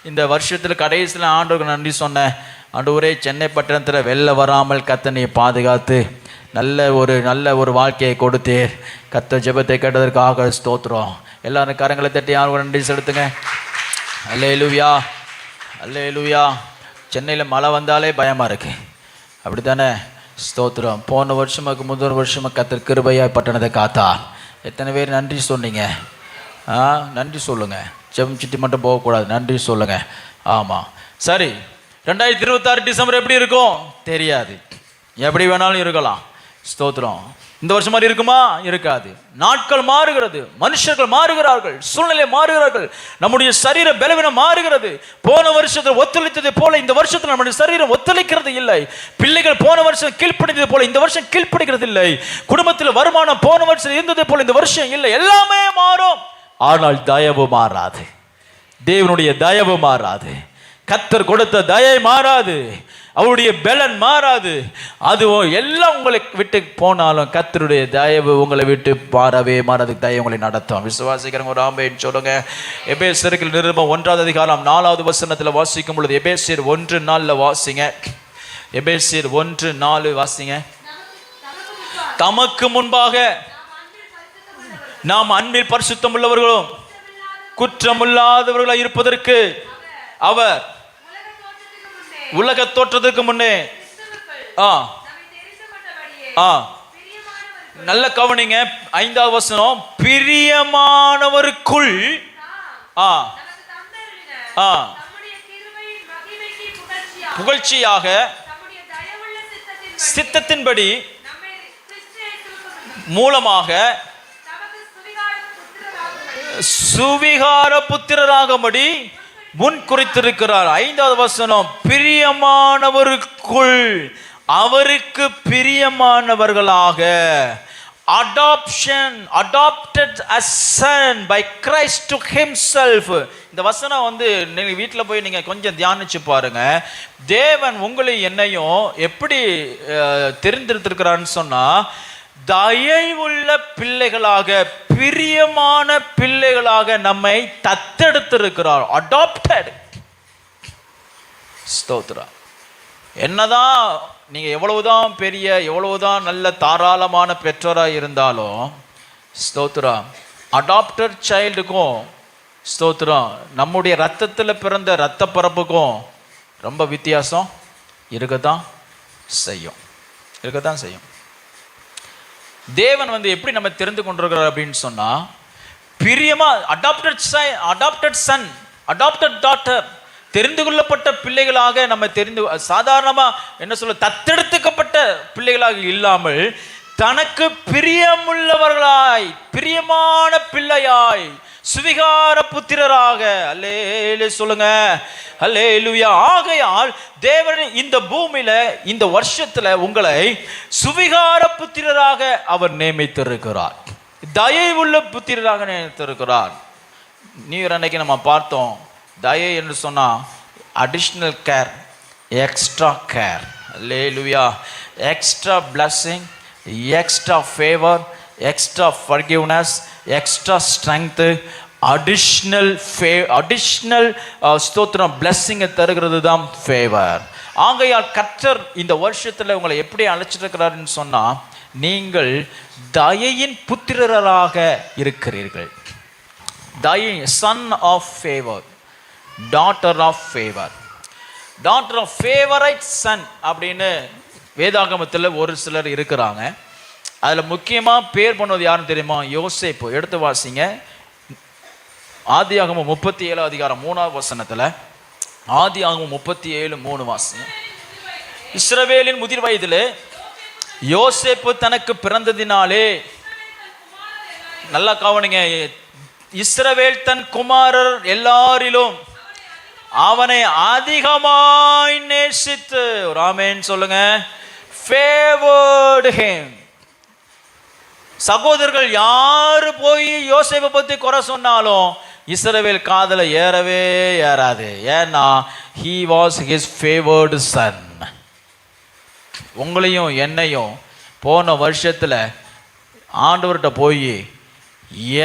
Speaker 2: இந்த வருஷத்தில் கடைசியில் ஆண்டவருக்கு நன்றி சொன்னேன். ஆண்டவரே, சென்னை பட்டணத்தில் வெளில வராமல் கர்த்தனை பாதுகாத்து நல்ல ஒரு வாழ்க்கையை கொடுத்தீர். கர்த்தர் ஜெபத்தை கேட்டதற்காக ஸ்தோத்திரம். எல்லாரும் கரங்களை தட்டி யாரும் நன்றி செலுத்துங்க. அல்லேலூயா, அல்லேலூயா. சென்னையில் மழை வந்தாலே பயமாக இருக்கு, அப்படி தானே? ஸ்தோத்திரம். போன வருஷமாக்கு முதல் வருஷமாக கர்த்தர் கிருபையாய் பட்டணத்தை காத்தா. எத்தனை பேர் நன்றி சொன்னீங்க? நன்றி சொல்லுங்கள். ஜெபிச்சிட்டு மட்டும் போகக்கூடாது, நன்றி சொல்லுங்கள். ஆமாம், சரி. 2026 டிசம்பர் எப்படி இருக்கும் தெரியாது, எப்படி வேணாலும் இருக்கலாம். ஸ்தோத்திரம். இந்த வருஷம் மாதிரி இருக்குமா? இருக்காது. நாட்கள் மாறுகிறது, மனுஷர்கள் மாறுகிறார்கள், சூழ்நிலை மாறுகிறார்கள், நம்முடைய சரீர பலவீனம் மாறுகிறது. போன வருஷத்தில் ஒத்துழைத்ததை போல இந்த வருஷத்தில் நம்முடைய சரீரம் ஒத்துழைக்கிறது இல்லை. பிள்ளைகள் போன வருஷம் கீழ்ப்படிந்தது போல இந்த வருஷம் கீழ்ப்படிக்கிறது இல்லை. குடும்பத்தில் வருமானம் போன வருஷம் இருந்ததை போல இந்த வருஷம் இல்லை. எல்லாமே மாறும், ஆனால் தயவு மாறாது. தேவனுடைய தயவு மாறாது. கர்த்தர் கொடுத்த தயை மாறாது, அவருடைய பலன் மாறாது. அதுவும் எல்லாம் உங்களை விட்டு போனாலும் கர்த்தருடைய தயவு உங்களை விட்டு மாறவே மாறாது. தயவு உங்களை நடத்தும். விசுவாசிக்கிறவங்க ஒரு ஆமென் சொல்லுங்க. எபேசியர் நிருபம் 1ஆம் அதிகாரம் 4வது வசனத்தில் வாசிக்கும் பொழுது, எபேசியர் 1:4 வாசிங்க. எபேசியர் 1:4 வாசிங்க. தமக்கு முன்பாக நாம் அன்பில் பரிசுத்தம் உள்ளவர்களும் குற்றமில்லாதவர்களாய் இருப்பதற்கு அவர் உலக தோற்றத்துக்கு முன்னே நல்ல கவனிங்க. 5வது வசனம், பிரியமானவருக்குள் புகழ்ச்சியாக சித்தத்தின்படி மூலமாக சுவிகார புத்திரராகும்படி முன் குறித்திருக்கிறார். 5வது வசனம், பிரியமானவருக்குள், அவருக்கு பிரியமானவர்களாக. adoption, adopted as son by Christ to himself. இந்த வசனம் வந்து நீங்க வீட்டில் போய் நீங்க கொஞ்சம் தியானிச்சு பாருங்க. தேவன் உங்களை என்னையும் எப்படி தெரிந்தெடுத்திருக்கிறான்னு சொன்னா, தயவுள்ள பிள்ளைகளாக, பிரியமான பிள்ளைகளாக நம்மை தத்தெடுத்திருக்கிறார். அடாப்டட். ஸ்தோத்திரம். என்னதான் நீங்க எவ்வளவுதான் பெரிய, எவ்வளவுதான் நல்ல தாராளமான பெற்றோராக இருந்தாலும், ஸ்தோத்திரம், அடாப்டட் சைல்டுக்கும் ஸ்தோத்திரம் நம்முடைய ரத்தத்தில் பிறந்த ரத்த பரப்புக்கும் ரொம்ப வித்தியாசம் இருக்கத்தான் செய்யும், இருக்கத்தான் செய்யும். தேவன் எப்படி நம்ம தெரிந்து கொண்டிருக்கிறார் அப்படின்னு சொன்னா, பிரியமா அடாப்டட் சன், அடாப்டட் டாட்டர், தெரிந்து கொள்ளப்பட்ட பிள்ளைகளாக நம்ம சாதாரணமா என்ன சொல்ல, தத்தெடுத்துக்கப்பட்ட பிள்ளைகளாக இல்லாமல் தனக்கு பிரியமுள்ளவர்களாய், பிரியமான பிள்ளையாய், சுவிகார புத்திரராக, அல்லேலூயா சொல்லுங்க, அல்லேலூயா. ஆகையால் தேவன் இந்த பூமியில இந்த வருஷத்துல உங்களை சுவிகார புத்திரராக அவர் நியமித்திருக்கிறார், தயவுள்ள புத்திரராக நியமித்திருக்கிறார். நியூ அன்னைக்கு நம்ம பார்த்தோம், தயை என்று சொன்னா அடிஷ்னல் கேர், எக்ஸ்ட்ரா கேர், அல்லேலூயா, extra blessing, extra favour, extra forgiveness, extra strength, additional ஸ்தோத்திரம் பிளஸ்ஸிங்கை தருகிறது தான் ஃபேவர். ஆகையால் கர்த்தர் இந்த வருஷத்துல உங்களை எப்படி அழைச்சிருக்கிறாருன்னு சொன்னா, நீங்கள் தயையின் புத்திரராக இருக்கிறீர்கள். தயை, son of favour, daughter of favour, daughter of favourite son அப்படின்னு வேதாகமத்தில் ஒரு சிலர் இருக்கிறாங்க. அதில் முக்கியமாக பேர் பண்ணுவது யாருன்னு தெரியுமா? யோசேப்பு. எடுத்து வாசிங்க, ஆதியாகமம் 37 அதிகாரம் 3வது வசனத்தில், ஆதியாகமம் 37:3 வாசிங்க. இஸ்ரவேலின் முதிர் வயதிலே யோசேப்பு தனக்கு பிறந்ததினாலே, நல்லா கவனிங்க, இஸ்ரவேல் தன் குமாரர் எல்லாரிலும் அவனை அதிகமாய் நேசித்து, ஒரு ஆமென் சொல்லுங்க, favored him. சகோதரர்கள் யாரு போய் யோசேப்பை பத்தி குறை சொன்னாலும் இஸ்ரவேல் காதல ஏறவே ஏறாது. ஏன்னா he was his favored son. உங்களையும் என்னையும் போன வருஷத்துல ஆண்டவர்கிட்ட போய்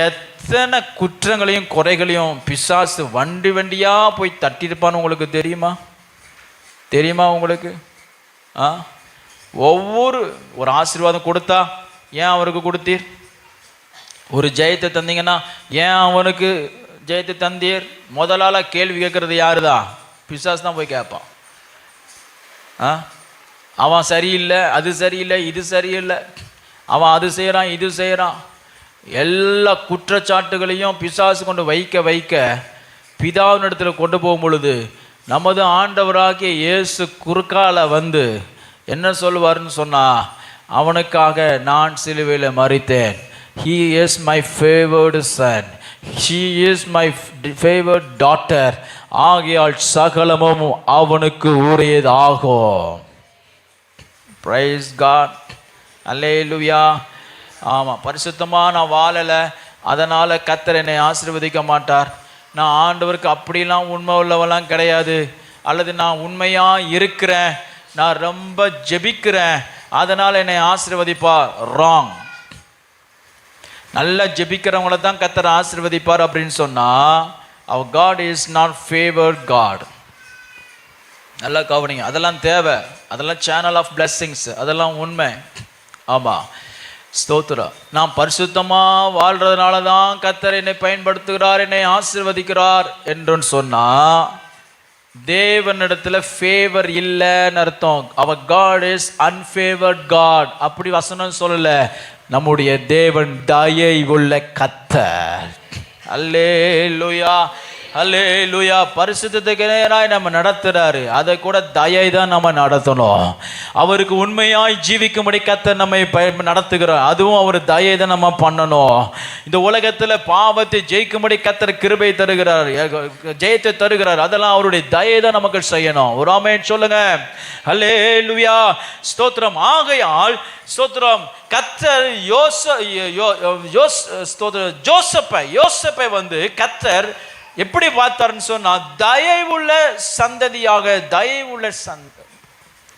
Speaker 2: எத்தனை குற்றங்களையும் குறைகளையும் பிசாசு வண்டி வண்டியா போய் தட்டிருப்பான்னு உங்களுக்கு தெரியுமா உங்களுக்கு? ஒரு ஆசீர்வாதம் கொடுத்தா ஏன் அவருக்கு கொடுத்தீர்? ஒரு ஜெயத்தை தந்தீங்கன்னா ஏன் அவனுக்கு ஜெயத்தை தந்தீர்? முதலால கேள்வி கேட்கறது யாருதான்? பிசாசு தான் போய் கேட்பான். அவன் சரியில்லை, அது சரியில்லை, இது சரியில்லை, அவன் அது செய்கிறான், இது செய்கிறான், எல்லா குற்றச்சாட்டுகளையும் பிசாசு கொண்டு வைக்க பிதாவின் இடத்துல கொண்டு போகும் பொழுது நமது ஆண்டவராகிய இயேசு குறுக்கால வந்து என்ன சொல்லுவார்னு சொன்னா, அவனுக்காக நான் சிலுவையில் மரித்தேன். He is my favored son, she is my favored daughter. ஆகையால் சகலமும் அவனுக்கு உரியதாகும். Praise God, அல்லேலூயா. ஆமாம், பரிசுத்தமாக நான் வாழலை, அதனால் கர்த்தர் என்னை ஆசீர்வதிக்க மாட்டார். நான் ஆண்டவருக்கு அப்படிலாம் உண்மை உள்ளவெல்லாம் கிடையாது, அல்லது நான் உண்மையாக இருக்கிறேன், நான் ரொம்ப ஜெபிக்கிறேன், அதனால் என்னை ஆசீர்வதிப்பார். ராங். நல்லா ஜெபிக்கிறவங்கள தான் கர்த்தர் ஆசீர்வதிப்பார் அப்படின்னு சொன்னால் our God is not favored God. நல்லா கவனிங்க, அதெல்லாம் தேவை, அதெல்லாம் சேனல் ஆஃப் பிளெஸ்ஸிங்ஸ், அதெல்லாம் உண்மை. ஆமாம், ஸ்தோத்திரம். நான் பரிசுத்தமாக வாழ்கிறதுனால தான் கர்த்தர் என்னை பயன்படுத்துகிறார், என்னை ஆசீர்வதிக்கிறார் என்று சொன்னால் தேவனிடத்துல ஃபேவர் இல்லைன்னு அர்த்தம். அவர் காட் இஸ் அன்ஃபேவர்ட் காட். அப்படி வசனம் சொல்லல. நம்முடைய தேவன் தயை உள்ள கர்த்தர். அல்லேலூயா, அல்லேலூயா. பரிசுத்தத்துக்கு நேராய் நம்ம நடத்துறாரு, அதை கூட தயை தான் நம்ம நடத்தணும். அவருக்கு உண்மையாய் ஜீவிக்கும்படி கர்த்தர் நம்மை நடத்துகிறார், அதுவும் அவர் தயை தான் நம்ம பண்ணணும். இந்த உலகத்தில் பாவத்தை ஜெயிக்கும்படி கர்த்தர் கிருபை தருகிறார், ஜெயத்தை தருகிறார், அதெல்லாம் அவருடைய தயை தான் நமக்கு செய்யணும். ஒரு ஆமென் சொல்லுங்க. அல்லேலூயா, ஸ்தோத்திரம். ஆகையால் ஸ்தோத்திரம், கர்த்தர் யோசேப்பை வந்து கர்த்தர் எப்படி பார்த்தார்னு சொன்னா, தயவுள்ள சந்ததியாக,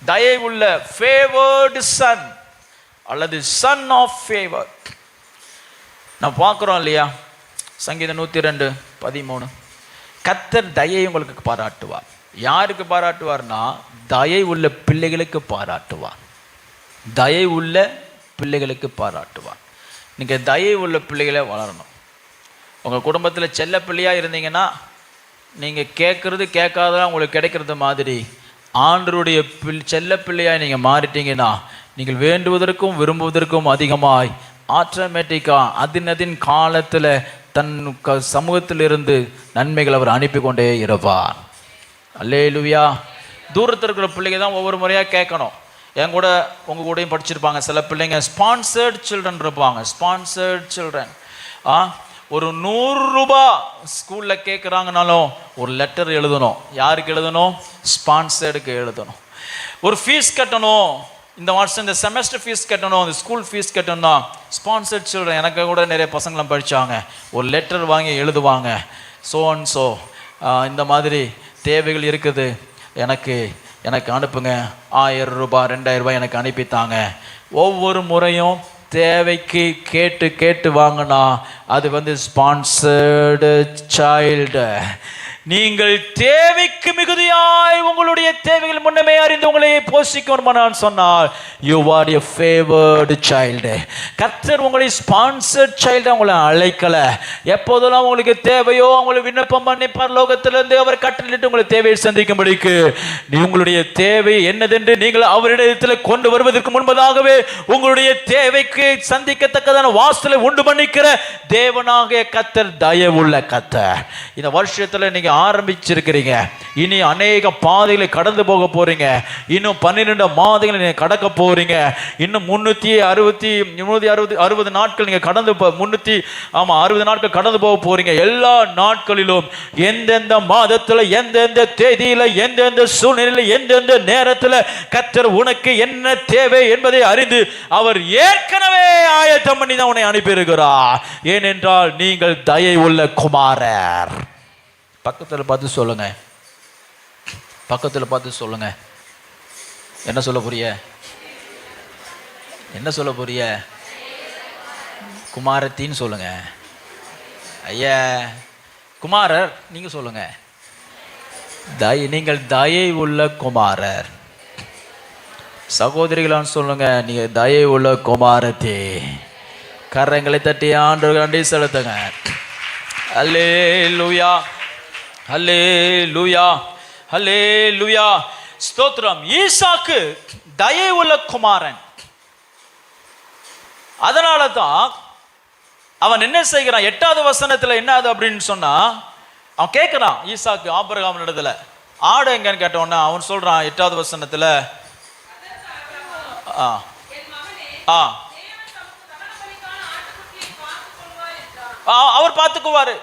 Speaker 2: தயவுள்ள ஃபேவர்டு சன் அல்லது சன் ஆஃப் ஃபேவர். நான் பார்க்குறோம் இல்லையா, சங்கீதம் 102:13, கர்த்தர் தயை உங்களுக்கு பாராட்டுவார். யாருக்கு பாராட்டுவார்னா, தயை உள்ள பிள்ளைகளுக்கு பாராட்டுவார். தயை உள்ள பிள்ளைகளுக்கு பாராட்டுவார். நீங்கள் தயை உள்ள பிள்ளைகளை வளரணும். உங்கள் குடும்பத்தில் செல்ல பிள்ளையாக இருந்தீங்கன்னா நீங்கள் கேட்குறது கேட்காததான் உங்களுக்கு கிடைக்கிறது மாதிரி ஆண்டருடைய செல்ல பிள்ளையாய் நீங்கள் மாறிட்டீங்கன்னா நீங்கள் வேண்டுவதற்கும் விரும்புவதற்கும் அதிகமாய் ஆட்டோமேட்டிக்காக அதின் காலத்தில் தன் சமூகத்திலிருந்து நன்மைகள் அவர் அனுப்பி கொண்டே இருப்பார். அல்லேலூயா. தூரத்தில் இருக்கிற பிள்ளைங்க தான் ஒவ்வொரு முறையாக கேட்கணும். என் கூட உங்கள் கூடயும் படிச்சிருப்பாங்க சில பிள்ளைங்க, ஸ்பான்சர்ட் சில்ட்ரன் இருப்பாங்க. ஸ்பான்சர்ட் சில்ட்ரன் ஒரு 100 ரூபா ஸ்கூலில் கேட்குறாங்கனாலும் ஒரு லெட்டர் எழுதணும். யாருக்கு எழுதணும்? ஸ்பான்சர்டுக்கு எழுதணும். ஒரு ஃபீஸ் கட்டணும், இந்த வருஷம் இந்த செமஸ்டர் ஃபீஸ் கட்டணும், இந்த ஸ்கூல் ஃபீஸ் கட்டணும்னா ஸ்பான்சர்ட் சில்ட்ரன். எனக்கு கூட நிறைய பசங்களாம் படித்தாங்க. ஒரு லெட்டர் வாங்கி எழுதுவாங்க, ஸோ அண்ட் ஸோ இந்த மாதிரி தேவைகள் இருக்குது, எனக்கு அனுப்புங்க, 1000 ரூபாய் 2000 ரூபாய் எனக்கு அனுப்பித்தாங்க. ஒவ்வொரு முறையும் தேவைக்கு கேட்டு வாங்கினா அது ஸ்பான்சர்டு சைல்டு. நீங்கள் தேவைக்கு மிகுதியாய் உங்களுடைய தேவைகள் முன்னமே அறிந்து உங்களை போஷிக்கணும் நான் சொன்னால் you are a favoured child. கர்த்தர் உங்களை ஸ்பான்சர்ட் சைல்டு உங்களை அழைக்கல. எப்போதெல்லாம் உங்களுக்கு தேவையோ அவங்களை விண்ணப்பம் பண்ணி பரலோகத்திலிருந்து அவர் கட்டளையிட்டு உங்களை தேவையை சந்திக்கும்படிக்கு உங்களுடைய தேவை என்னதென்று நீங்கள் அவரிடத்தில் கொண்டு வருவதற்கு முன்பதாகவே உங்களுடைய தேவைக்கு சந்திக்கத்தக்கதான வாசலை உண்டு பண்ணிக்கிற தேவனாகிய கர்த்தர் தயவுள்ள கர்த்தர். இந்த வருஷத்துல நீங்க ஆரம்பிச்சிருக்கிறீங்க, இனி அநேக பாதைகளை கடந்து போக போறீங்க. இன்னும் 12 மாதங்களை நீங்க கடக்க போறீங்க. இன்னும் 360 நாட்கள் நீங்க கடந்து 60 நாட்கள் கடந்து போக போறீங்க. எல்லா நாட்களிலும் எந்தெந்த மாதத்துல எந்தெந்த தேதியில எந்தெந்த சூழ்நிலையில எந்தெந்த நேரத்துல கர்த்தர் உனக்கு என்ன தேவை என்பதை அறிந்து அவர் ஏற்கனவே ஆயத்தம் பண்ணி தான் உன்னை அனுப்பியிருக்கிறார். ஏனென்றால் நீங்கள் தயை உள்ள குமாரர். பக்கத்தில் பார்த்து சொல்லுங்க, பக்கத்தில் பார்த்து சொல்லுங்க. என்ன சொல்ல போறிய? என்ன சொல்ல போறிய? குமாரத்தின்னு சொல்லுங்க. ஐயா குமாரர் நீங்க சொல்லுங்க. நீங்கள் தயை உள்ள குமாரர். சகோதரிகளான்னு சொல்லுங்க, நீங்க தயை உள்ள குமாரத்தி. கரங்களை தட்டி ஆண்டவருக்கு நன்றி செலுத்துங்க. அல்லேலூயா, அல்லேலூயா, அல்லேலூயா. ஸ்தோத்திரம். ஈசாக்கு தயை உள்ள குமாரன். அதனால தான் அவன் என்ன செய்கிறான்? 8வது வசனத்துல என்னது அப்படின்னு சொன்னா, அவன் கேட்கிறான் ஈசாக்கு ஆபிரகாம் இடத்துல ஆடு எங்கன்னு கேட்டோன்னா அவன் சொல்றான் 8வது வசனத்துல அவர் பார்த்துக்குவாரு.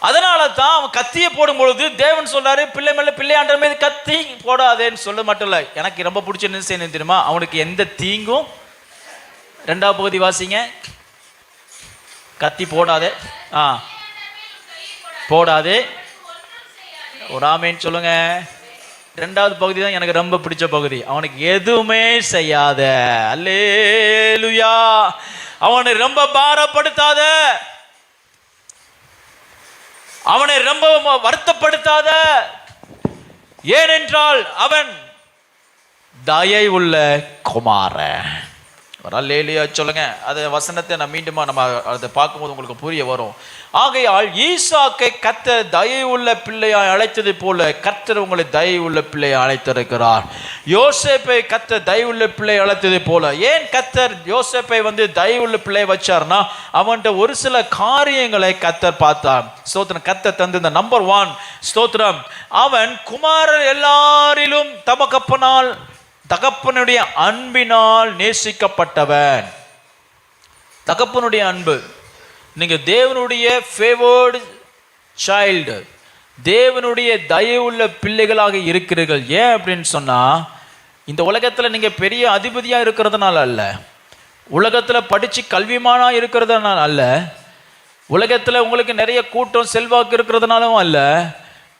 Speaker 2: அதனால தான் அவன் கத்தியை போடும் பொழுது தேவன் சொல்றாரு, பிள்ளை மேல பிள்ளையாண்ட மீது கத்தி போடாதேன்னு சொல்ல மட்டும் இல்லை. எனக்கு ரொம்ப பிடிச்ச என்ன செய்யணும் தெரியுமா? அவனுக்கு எந்த தீங்கும், 2வது பகுதி வாசிங்க, கத்தி போடாதே, போடாதே, ஒரு ஆமேன்னு சொல்லுங்க. 2வது பகுதி தான் எனக்கு ரொம்ப பிடிச்ச பகுதி. அவனுக்கு எதுவுமே செய்யாத. அல்லேலூயா. அவனை ரொம்ப பாரப்படுத்தாத, அவனை ரொம்ப வருத்தப்படுத்தாத. ஏனென்றால் அவன் தயை உள்ள குமாரன். அல்லேலூயா சொல்லுங்க. அது வசனத்தை நான் மீண்டும் நம்ம அதை பார்க்கும்போது உங்களுக்கு புரிய வரும். ஆகையால் ஈசாக்கை கர்த்தர் தயை உள்ள பிள்ளையாய் அழைத்தது போல கர்த்தர் உங்களை தயை உள்ள பிள்ளையை அழைத்திருக்கிறார். யோசேப்பை கர்த்தர் தயை உள்ள பிள்ளையை அழைத்தது போல. ஏன் கர்த்தர் யோசேப்பை தயை உள்ள பிள்ளையை வச்சார்னா, அவன்கிட்ட ஒரு சில காரியங்களை கர்த்தர் பார்த்தார். ஸ்தோத்திரம். கர்த்தர் தந்து இந்த நம்பர் 1 ஸ்தோத்திரம், அவன் குமாரர் எல்லாரிலும் தகப்பனுடைய அன்பினால் நேசிக்கப்பட்டவன். தகப்பனுடைய அன்பு. நீங்க தேவனுடைய ஃபேவர்டு சைல்டு, தேவனுடைய தயவுள்ள பிள்ளைகளாக இருக்கிறீர்கள். ஏன் அப்படின்னு சொன்னா, இந்த உலகத்துல நீங்க பெரிய அதிபதியா இருக்கிறதுனால அல்ல, உலகத்துல படிச்சு கல்விமானா இருக்கிறதுனால அல்ல, உலகத்துல உங்களுக்கு நிறைய கூட்டம் செல்வாக்கு இருக்கிறதுனாலும் அல்ல,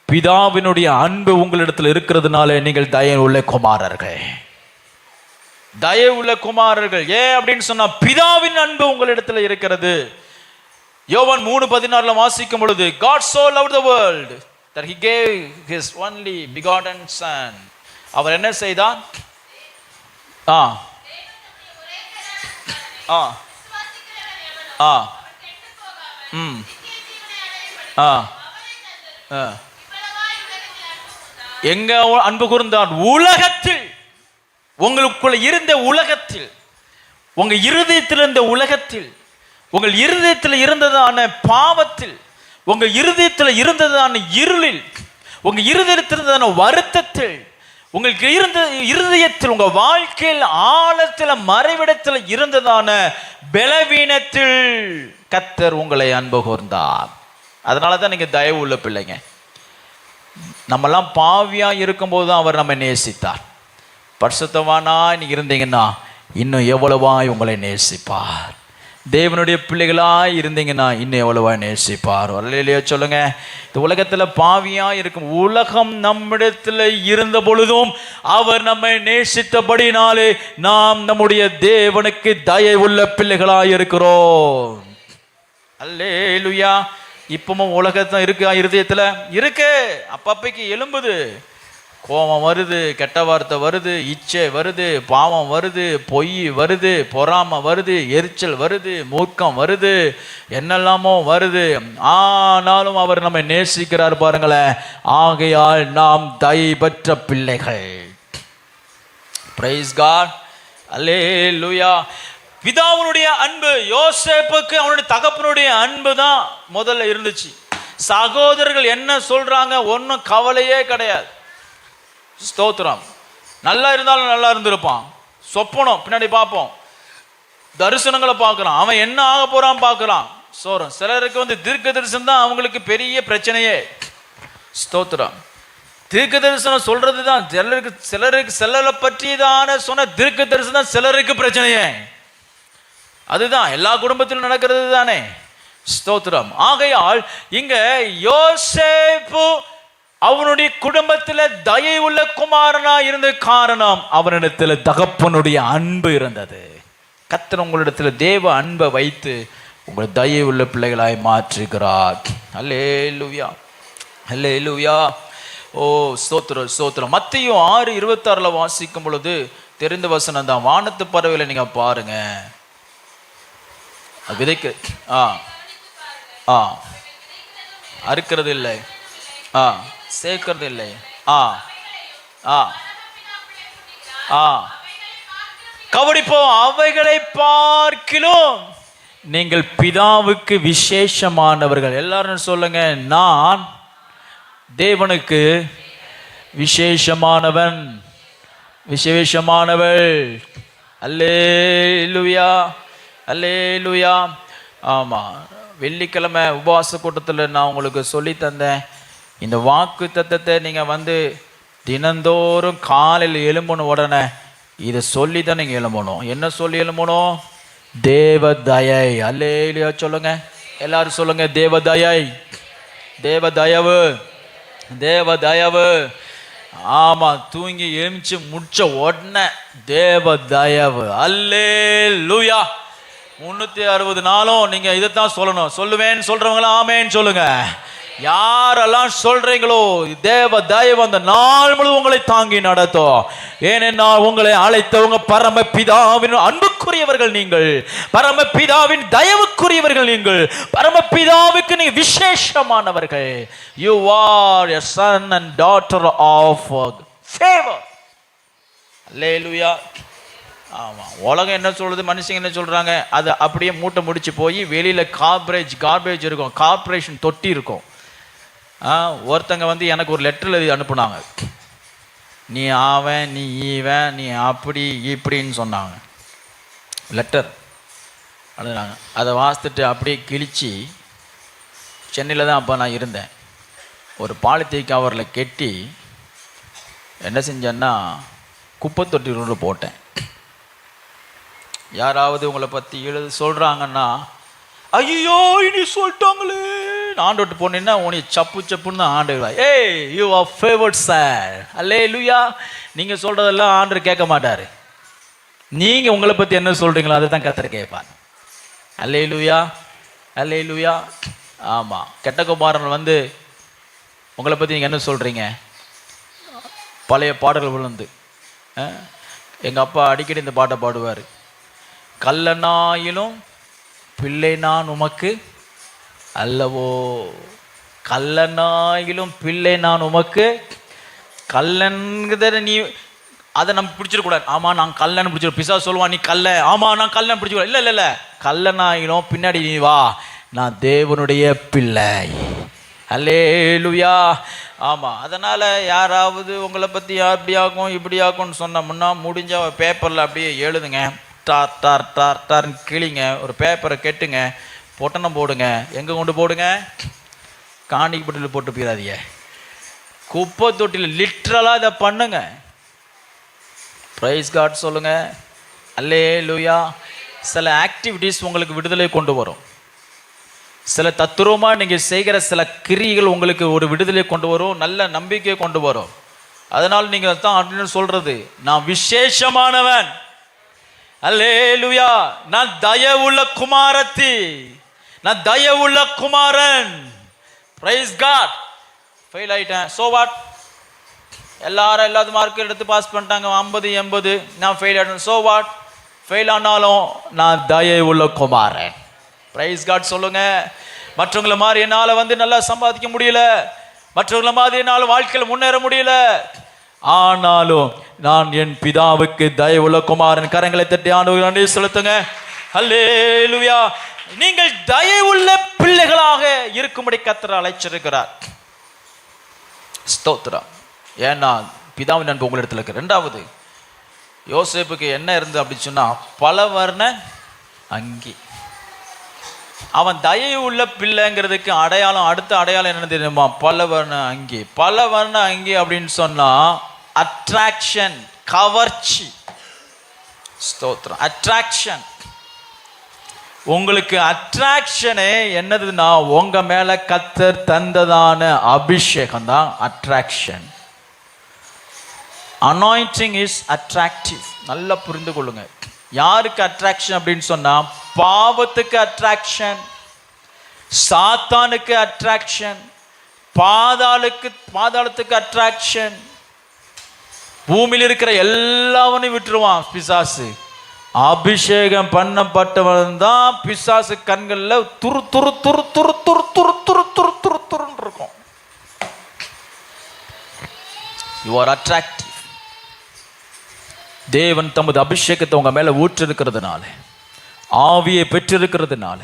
Speaker 2: பிதாவினுடைய அன்பு உங்களிடத்தில் இருக்கிறதுனால நீங்கள் தயை உள்ள குமாரர்கள். தயை உள்ள குமாரர்கள். ஏன் அப்படின்னு சொன்னா, பிதாவின் அன்பு உங்களிடத்தில் இருக்கிறது. யோவான் 3:16 வாசிக்கும் பொழுது, God so loved the world that he gave his only begotten son. அவர் என்ன செய்தார்? எங்க அன்பு கூர்ந்தார்? உலகத்தில், உங்களுக்குள்ள இருந்த உலகத்தில், உங்க இருதயத்தில் இருந்த உலகத்தில், உங்கள் இருதயத்தில் இருந்ததான பாவத்தில், உங்க இருதயத்தில் இருந்ததான இருளில், உங்க இருதயத்தில் இருந்ததான வருத்தத்தில், உங்களுக்கு இருந்த இருதயத்தில், உங்க வாழ்க்கையில் ஆழத்தில் மறைவிடத்தில் இருந்ததான பலவீனத்தில் கர்த்தர் உங்களை அன்பு கூர்ந்தார். அதனால தான் நீங்க தயவு உள்ள பிள்ளைங்க. நம்மெல்லாம் பாவியா இருக்கும்போது தான் அவர் நம்ம நேசித்தார். பரிசுத்தவானா நீங்க இருந்தீங்கன்னா இன்னும் எவ்வளவாய் உங்களை நேசிப்பார். தேவனுடைய பிள்ளைகளாய் இருந்தீங்கன்னா இன்னும் எவ்வளவாய் நேசிப்பார். அல்லேலூயா சொல்லுங்க. இந்த உலகத்துல பாவியா இருக்கும், உலகம் நம்மிடத்தில் இருந்த பொழுதும் அவர் நம்மை நேசித்தபடினாலே நாம் நம்முடைய தேவனுக்கு தயவுள்ள பிள்ளைகளாய் இருக்கிறோம். அல்லேலூயா. இப்பவும் உலகத்தான் இருக்கு, இருதயத்துல இருக்கு, அப்பப்பைக்கு எலும்புது, கோபம் வருது, கெட்ட வார்த்தை வருது, இச்சை வருது, பாவம் வருது, பொய் வருது, பொறாமை வருது, எரிச்சல் வருது, மூர்க்கம் வருது, என்னெல்லாமோ வருது. ஆனாலும் அவர் நம்மை நேசிக்கிறார் பாருங்களேன். ஆகையால் நாம் தயை பெற்ற பிள்ளைகள். Praise God. அல்லேலூயா. பிதாவுடைய அன்பு, யோசேப்புக்கு அவனுடைய தகப்பனுடைய அன்பு தான் முதல்ல இருந்துச்சு. சகோதரர்கள் என்ன சொல்றாங்க ஒன்றும் கவலையே கிடையாது. ஸ்தோத்திரம். நல்லா இருந்தாலும் நல்லா இருந்திருப்பான். சொப்பனம் பின்னாடி பார்ப்போம், தரிசனங்களை பார்க்கலாம், அவன் என்ன ஆக போறான் பார்க்கலாம். சோரம் சிலருக்கு தீர்க்க தரிசனம் தான் அவங்களுக்கு பெரிய பிரச்சனையே. ஸ்தோத்திரம். தீர்க்க தரிசனம் சொல்றது தான் சிலருக்கு சிலரை பற்றி தான சொன்ன தீர்க்க தரிசனம் தான் சிலருக்கு பிரச்சனையே. அதுதான் எல்லா குடும்பத்திலும் நடக்கிறது தானே. ஸ்தோத்திரம். ஆகையால் இங்க யோசேப்பு அவனுடைய குடும்பத்தில் தயை உள்ள குமாரனா இருந்த காரணம் அவனிடத்தில் தகப்பனுடைய அன்பு இருந்தது. கர்த்தர் உங்களிடத்தில் தேவ அன்பை வைத்து உங்கள் தயை உள்ள பிள்ளைகளாய் மாற்றுகிறார். அல்லேலூயா, அல்லேலூயா. ஓ ஸ்தோத்திரம், ஸ்தோத்திரம். மத்தேயு 6:26 வாசிக்கும் பொழுது தெரிந்த வசனம் தான். வானத்து பறவைகளை நீங்க பாருங்க, விதைக்க அறுக்கிறது இல்லை, சேர்க்கிறது இல்லை, கவனிப்போம், அவைகளை பார்க்கிலும் நீங்கள் பிதாவுக்கு விசேஷமானவர்கள். எல்லாரும் சொல்லுங்க, நான் தேவனுக்கு விசேஷமானவன், விசேஷமானவள். அல்லேலூயா, அல்லேலூயா. ஆமாம், வெள்ளிக்கிழமை உபவாச கூட்டத்தில் நான் உங்களுக்கு சொல்லி தந்தேன். இந்த வாக்கு தத்தத்தை நீங்கள் தினந்தோறும் காலையில் எழும்பணும் உடனே இதை சொல்லி தான் நீங்கள் எழும்பணும். என்ன சொல்லி எழும்பணும்? தேவ தயை. அல்லேலூயா சொல்லுங்க, எல்லாரும் சொல்லுங்க, தேவ தயை, தேவ தயவு, தேவ தயவு. ஆமா, தூங்கி எழுமிச்சு முடிச்ச உடனே தேவ தயவு. அல்லேலூயா. 360 நாளும் நீங்க இதைத்தான் சொல்லணும். சொல்லுவேன்னு சொல்றவங்களா ஆமேன்னு சொல்லுங்க. யாரெல்லாம் சொல்றீங்களோ தேவ தயவு அந்த நாள் முழுவதும் உங்களை தாங்கி நடத்தும். ஏனென்றால் உங்களை அழைத்தவங்க பரம பிதாவின் அன்புக்குரியவர்கள் நீங்கள், பரம பிதாவின் தயவுக்குரியவர்கள் நீங்கள், பரம பிதாவுக்கு நீங்க விசேஷமானவர்கள். You are a son and daughter of favor. Hallelujah. ஆமாம், உலகம் என்ன சொல்றது, மனுஷங்க என்ன சொல்றாங்க, அது அப்படியே மூட்டை முடிச்சு போய் வெளியில கார்பரேஜ் இருக்கும், கார்பரேஷன் தொட்டி இருக்கும். ஒருத்தங்க எனக்கு ஒரு லெட்டர் எழுதி அனுப்புனாங்க. நீ ஆவன், நீ ஈவன், நீ அப்படி இப்படின்னு சொன்னாங்க. லெட்டர் எழுதுனாங்க. அதை வாசித்துட்டு அப்படியே கிழிச்சு, சென்னையில் தான் அப்போ நான் இருந்தேன், ஒரு பாலித்தீன் கவரில் கெட்டி என்ன செஞ்சேன்னா குப்பை தொட்டியில் போட்டேன். யாராவது உங்களை பற்றி சொல்கிறாங்கன்னா, ஐயோ இனி சொல்லிட்டாங்களே, ஆண்டோட்டு போனீங்கன்னா உனி சப்பு சப்புன்னு தான் ஆண்டுகளா. ஏய், யூ ஆர் ஃபேவர்ட் சார். அல்லேலூயா. நீங்கள் சொல்கிறதெல்லாம் ஆண்டவர் கேட்க மாட்டார். நீங்கள் உங்களை பற்றி என்ன சொல்கிறீங்களோ அதை தான் கர்த்தர் கேட்பார். அல்லேலூயா, அல்லேலூயா. ஆமாம், கெட்ட குமாரன் உங்களை பற்றி நீங்கள் என்ன சொல்கிறீங்க? பழைய பாடல்கள் விழுந்து எங்கள் அப்பா அடிக்கடி இந்த பாட்டை பாடுவார். கல்லனாயிலும் பிள்ளை நான் உமக்கு அல்லவோ, கல்லனாயிலும் பிள்ளை நான் உமக்கு கல்லன்கிறத நீ அதை நம்ம பிடிச்சிடக்கூடாது. ஆமா நான் கல்லன்னு பிடிச்சிடும். பிசா சொல்லுவான் நீ கல்ல, ஆமா நான் கல்லன் பிடிச்சிக்கூடாது. இல்லை இல்லை இல்லை, கல்லனாயிலும் பின்னாடி நீ வா, நான் தேவனுடைய பிள்ளை. அல்லேலூயா. ஆமாம், அதனால் யாராவது உங்களை பற்றி அப்படி ஆகும் இப்படி ஆகும்னு சொன்னோம்னா முடிஞ்ச பேப்பரில் அப்படியே எழுதுங்க, டார் டார் டார் டார்னு கிளிங்க, ஒரு பேப்பரை கெட்டுங்க, பொட்டணம் போடுங்க. எங்கே கொண்டு போடுங்க? காணிக்கு பொட்டியில் போட்டு போயிடாதீங்க, குப்பை தொட்டியில். லிட்ரலாக இதை பண்ணுங்க. பிரைஸ் காட் சொல்லுங்க. அல்லேலூயா. சில ஆக்டிவிட்டீஸ் உங்களுக்கு விடுதலை கொண்டு வரும். சில தத்துரூபமாக நீங்கள் செய்கிற சில கிரியைகள் உங்களுக்கு ஒரு விடுதலை கொண்டு வரும், நல்ல நம்பிக்கையை கொண்டு வரும். அதனால் நீங்கள் தான் அப்படின்னு சொல்றது, நான் விசேஷமானவன். அல்லேலூயா. நான் தயவுள்ள குமாரத்தி, நான் தயவுள்ள குமாரன். Praise God. ஃபெயில் ஆயிட்டேன், சோ வாட்? எல்லாரும் எல்லாத்து மார்க்கும் எடுத்து பாஸ் பண்ணிட்டாங்க 50 80, நான் ஃபெயில் ஆகிட்டேன், சோ வாட்? ஃபெயில் ஆனாலும் நான் தயவுள்ள குமாரன். பிரைஸ் காட் சொல்லுங்க. மற்றவங்களை மாதிரி என்னால் நல்லா சம்பாதிக்க முடியல, மற்றவங்களை மாதிரி என்னால் வாழ்க்கையில் முன்னேற முடியல, ஆனாலும் நான் என் பிதாவுக்கு தயவுள்ள குமாரன். கரங்களை தட்டி ஆண்டவருக்கு நன்றி செலுத்துங்க. அல்லேலூயா. நீங்கள் தயவுள்ள பிள்ளைகளாக இருக்கும்படி கர்த்தர் அழைச்சிருக்கிறார். ஸ்தோத்திரம். ஏன்னா பிதாவின் அன்பு உங்களிடத்தில் இருக்கு. ரெண்டாவது, யோசேப்புக்கு என்ன இருந்தது அப்படின்னு சொன்னா பலவர்ண அங்கி. அவன் தயவு உள்ள பிள்ளைங்கிறதுக்கு அடையாளம், அடுத்த அடையாளம் என்ன தெரியுமா? பலவர்ண அங்கி. பலவர்ண அங்கி அப்படின்னு சொன்னா அட்ராக்ஷன், கவர்ச்சி. ஸ்தோத்திரம். அட்ராக்ஷன். உங்களுக்கு அட்ராக்ஷனே என்னதுன்னா உங்க மேல கர்த்தர் தந்ததான அபிஷேகம் தான் அட்ராக்ஷன். Anointing is attractive. நல்லா புரிந்து கொள்ளுங்க. யாருக்கு அட்ராக்ஷன் அப்படின்னு சொன்னா பாவத்துக்கு அட்ராக்ஷன், சாத்தானுக்கு அட்ராக்ஷன், பாதாளத்துக்கு அட்ராக்ஷன். பூமியில் இருக்கிற எல்லாவனையும் விட்டுருவான் பிசாசு. அபிஷேகம் பண்ணப்பட்டவன் தான் பிசாசு கண்கள்ல துரு துரு துரு துரு துரு துரு துரு துரு துரு துருன்னு இருக்கும். You are attractive. தேவன் தமது அபிஷேகத்தை உங்க மேல ஊற்றிருக்கிறதுனால, ஆவியை பெற்றிருக்கிறதுனால,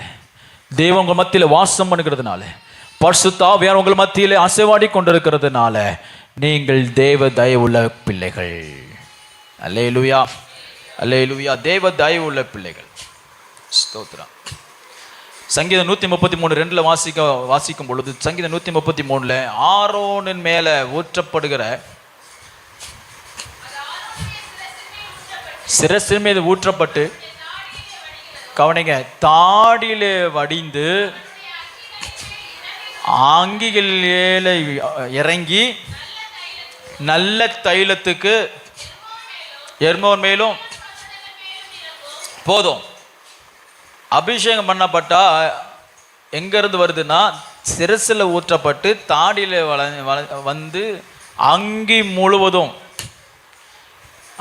Speaker 2: தேவன் உங்க மத்தியில் வாசம் பண்ணுகிறதுனால, பரிசுத்த ஆவியானவர் உங்கள் மத்தியிலே அசைவாடி கொண்டிருக்கிறதுனால நீங்கள் தேவ தயவுள்ள பிள்ளைகள். அல்லேலூயா. அல்லேலூயா. தேவ தயவுள்ள பிள்ளைகள். ஸ்தோத்திரம். சங்கீதம் 133:2 வாசிக்கும் பொழுது, சங்கீதம் 133 ஆரோனின் மேல ஊற்றப்படுகிற சிரசின் மீது ஊற்றப்பட்டு, கவனிங்க, தாடியிலே வடிந்து அங்கிகளிலே இறங்கி நல்ல தைலத்துக்கு எர்மோன் மேலும் போதும். அபிஷேகம் பண்ணப்பட்டா எங்க இருந்து வருதுன்னா சிரசில் ஊற்றப்பட்டு தாடியில வந்து அங்கி முழுவதும்.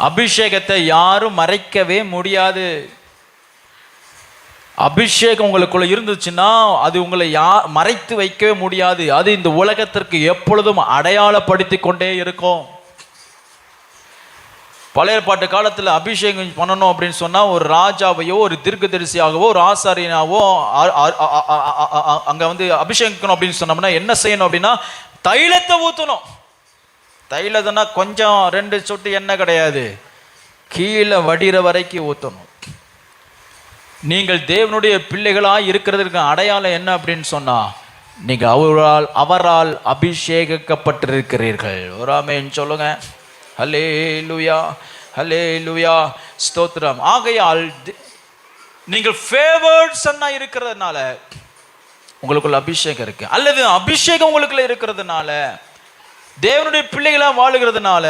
Speaker 2: அபிஷேகத்தை யாரும் மறைக்கவே முடியாது. அபிஷேகம் உங்களுக்குள்ள இருந்துச்சுன்னா அது உங்களை மறைத்து வைக்கவே முடியாது. அது இந்த உலகத்திற்கு எப்பொழுதும் அடையாளப்படுத்தி கொண்டே இருக்கும். பழைய பாட்டு காலத்தில் அபிஷேகம் பண்ணணும் அப்படின்னு சொன்னா ஒரு ராஜாவையோ ஒரு தீர்க்கதரிசியாகவோ ஒரு ஆசாரியனாவோ அங்க அபிஷேகிக்கணும் அப்படின்னு சொன்னோம்னா என்ன செய்யணும் அப்படின்னா தைலத்தை ஊற்றணும். தைலத்துனா கொஞ்சம் 2 சொட்டு எண்ணெய் கிடையாது, கீழே வடிகிற வரைக்கும் ஊற்றணும். நீங்கள் தேவனுடைய பிள்ளைகளாக இருக்கிறதுக்கு அடையாளம் என்ன அப்படின்னு சொன்னா நீங்க அவரால் அபிஷேகிக்கப்பட்டிருக்கிறீர்கள். ஒரு ஆமென் சொல்லுங்க. ஹல்லேலூயா. ஹல்லேலூயா. ஸ்தோத்திரம். ஆகையால் நீங்கள் ஃபேவர்ட் சன்னா இருக்கிறதுனால உங்களுக்குள்ள அபிஷேகம் இருக்கு, அல்லது அபிஷேகம் உங்களுக்குள்ள இருக்கிறதுனால தேவனுடைய பிள்ளைகளா வாழுகிறதுனால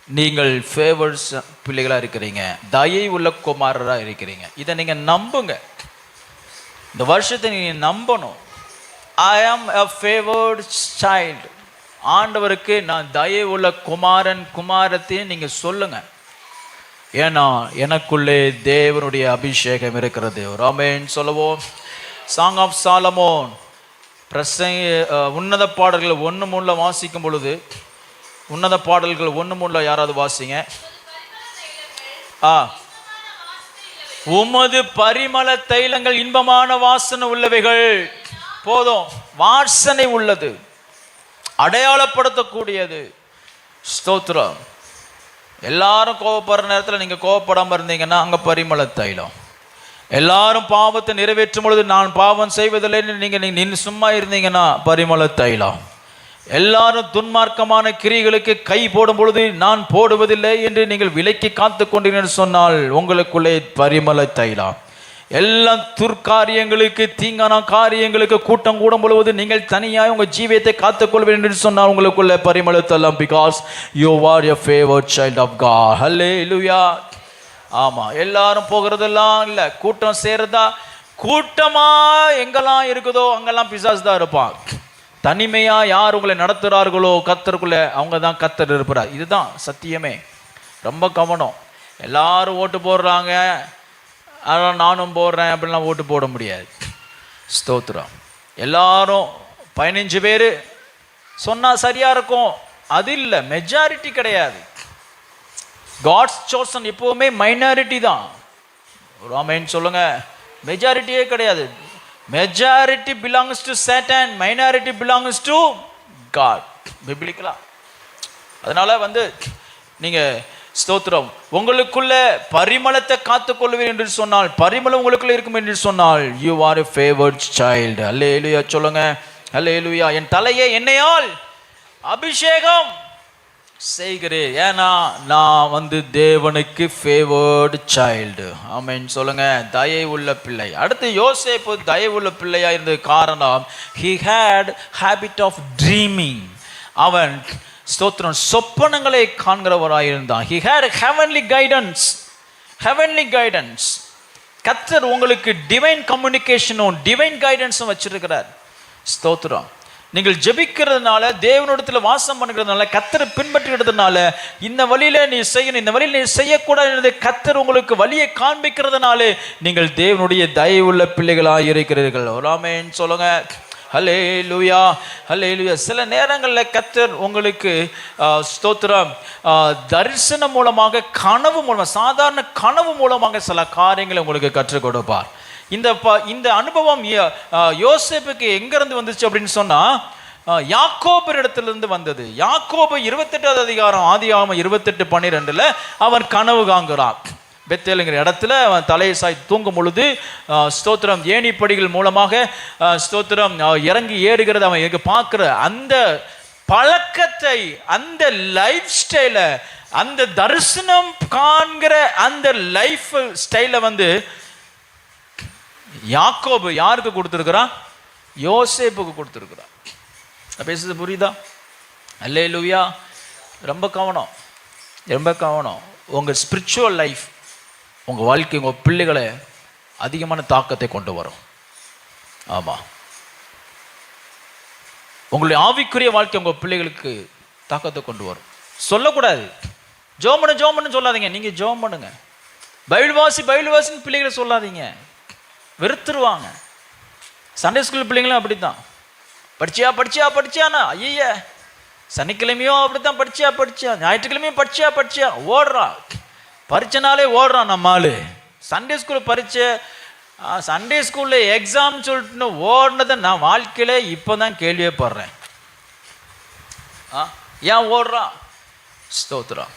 Speaker 2: நீங்கள் ஃபேவர்ஸ் பிள்ளைகளா இருக்கிறீங்க, தயை உள்ள குமாரரா இருக்கிறீங்க. இதை நீங்க நம்புங்க. இந்த வருஷத்தை நீங்க நம்பணும். ஐ ஆம் a favored child. ஆண்டவருக்கு நான் தயை உள்ள குமாரன் குமாரத்தையும் நீங்க சொல்லுங்க. ஏன்னா எனக்குள்ளே தேவனுடைய அபிஷேகம் இருக்கிறது. ஆமென் சொல்லுவோம். சாங் ஆஃப் சாலமோன் உன்னத பாடல்கள் 1:3 வாசிக்கும் பொழுது உன்னத பாடல்கள் 1:3 யாராவது வாசிங்க. உமது பரிமள தைலங்கள் இன்பமான வாசனை உள்ளவைகள். போதும், வாசனை உள்ளது, அடையாளப்படுத்தக்கூடியது. ஸ்தோத்திரம். எல்லாரும் கோபப்படுற நேரத்தில் நீங்க கோபப்படாம இருந்தீங்கன்னா அங்க பரிமள தைலம். எல்லாரும் பாவத்தை நிறைவேற்றும் பொழுது நான் பாவம் செய்வதில்லைன்னு நீங்க சும்மா இருந்தீங்கன்னா பரிமள தைலம். எல்லாரும் துன்மார்க்கமான கிரிகளுக்கு கை போடும் பொழுது நான் போடுவதில்லை என்று நீங்கள் விலக்கி காத்து கொண்டீர்கள் சொன்னால் உங்களுக்குள்ளே பரிமள தைலம். எல்லாம் துர்காரியங்களுக்கு தீங்கான காரியங்களுக்கு கூட்டம் கூடும் பொழுது நீங்கள் தனியாக உங்கள் ஜீவியத்தை காத்துக்கொள்வீர்கள் என்று சொன்னால் உங்களுக்குள்ள பரிமள தைலம். Because you R a favored child of God. ஹல்லேலூயா. ஆமா, எல்லாரும் போகிறதெல்லாம் இல்ல, கூட்டம் சேருதா, கூட்டமா எங்கெல்லாம் இருக்குதோ அங்கெல்லாம் பிசாசு தான் இருப்பான். தனிமையா யார் உங்களை நடத்துகிறார்களோ கர்த்தருக்குள்ள அவங்க தான் கர்த்தர் இருப்பார். இதுதான் சத்தியமே. ரொம்ப கவனம். எல்லாரும் ஓட்டு போடுறாங்க, அதனால் நானும் போடுறேன் அப்படின்லாம் ஓட்டு போட முடியாது. ஸ்தோத்திரம். எல்லாரும் 15 பேர் சொன்னால் சரியா இருக்கும், அது இல்லை, மெஜாரிட்டி கிடையாது. காட்ஸ் சோசன் எப்பவுமே மைனாரிட்டி தான். ஆமென் சொல்லுங்க. மெஜாரிட்டியே கிடையாது. Majority belongs to Satan, minority belongs to God. பிப்ளிக்கலா. அதனால நீங்க ஸ்தோத்திரம், உங்களுக்குள்ள பரிமளத்தை காத்துக்கொள்வீர் என்று சொன்னால், பரிமளம் உங்களுக்குள்ள இருக்கும் என்று சொன்னால் you are a favored child. அல்லேலூயா சொல்லுங்க. அல்லேலூயா. என் தலையை எண்ணெயால் அபிஷேகம் செய்கிறேன், ஏன்னா நான் தேவனுக்கு ஃபேவர்டு சைல்டு. ஆமென் சொல்லுங்க. தயை உள்ள பிள்ளை. அடுத்து யோசேப்பு தயை உள்ள பிள்ளையா இருந்தது காரணம், he had habit of dreaming. அவன் ஸ்தோத்திரம் சொப்பனங்களை காண்கிறவராயிருந்தான். he had heavenly guidance. heavenly guidance. கர்த்தர் உங்களுக்கு டிவைன் கம்யூனிகேஷனும் டிவைன் கைடன்ஸும் வச்சிருக்கிறார். ஸ்தோத்திரம். நீங்கள் ஜெபிக்கிறதுனால, தேவனிடத்தில் வாசம் பண்ணுகிறதுனால, கர்த்தரை பின்பற்றுகிறதுனால, இந்த வழியில நீ செய்யணும், இந்த வழியில் நீ செய்யக்கூடாது, கர்த்தர் உங்களுக்கு வழியை காண்பிக்கிறதுனால நீங்கள் தேவனுடைய தயவுள்ள பிள்ளைகளாக இருக்கிறீர்கள். ஆமென் சொல்லுங்க. ஹல்லேலூயா. ஹல்லேலூயா. சில நேரங்களில் கர்த்தர் உங்களுக்கு ஸ்தோத்திரம் தரிசனம் மூலமாக, கனவு மூலமாக, சாதாரண கனவு மூலமாக சில காரியங்களை உங்களுக்கு கற்றுக் கொடுப்பார். இந்த அனுபவம் யோசேப்புக்கு எங்கிருந்து வந்துச்சு அப்படின்னு சொன்னா, யாக்கோபு இடத்திலிருந்து வந்தது. யாக்கோபு 28வது அதிகாரம் ஆதியாகமம் 28:12 அவன் கனவு காண்கிறான். பெத்தேலுங்கிற இடத்துல அவன் தலையை சாய் தூங்கும் பொழுது ஸ்தோத்திரம் ஏணிப்படிகள் மூலமாக ஸ்தோத்திரம் இறங்கி ஏறுகிறது அவன் எங்க பார்க்கிற அந்த பழக்கத்தை, அந்த லைஃப் ஸ்டைல, அந்த தரிசனம் காண்கிற அந்த லைஃப் ஸ்டைல யாக்கோபு யாருக்கு கொடுத்திருக்கிறான்? யோசேப்புக்கு கொடுத்திருக்கிறான். பேசுறது புரியுதா? அல்லேலூயா. ரொம்ப கவனம், ரொம்ப கவனம். உங்க ஸ்பிரிச்சுவல் லைஃப், உங்க வாழ்க்கை, உங்க பிள்ளைகளை அதிகமான தாக்கத்தை கொண்டு வரும். ஆமா, உங்களுடைய ஆவிக்குரிய வாழ்க்கை உங்க பிள்ளைகளுக்கு தாக்கத்தை கொண்டு வரும். சொல்லக்கூடாது ஜோமனு சொல்லாதீங்க. நீங்க ஜோம் பண்ணுங்க. பைபிள் வாசின்னு பிள்ளைகளை சொல்லாதீங்க, வெறுத்துருவாங்க. சண்டே ஸ்கூல் பிள்ளைங்களும் அப்படித்தான். படிச்சியானா ஐய, சனிக்கிழமையும் அப்படித்தான் படிச்சியா, ஞாயிற்றுக்கிழமையும் படிச்சியா ஓடுறான். பரீட்சைனாலே ஓடுறான் நம்ம ஆளு. சண்டே ஸ்கூல் பரீட்சை, சண்டே ஸ்கூல்ல எக்ஸாம் சொல்லிட்டு ஓடுனதை நான் வாழ்க்கையில இப்போதான் கேள்வியே படுறேன். ஏன் ஓடுறான்? ஸ்தோத்திரம்.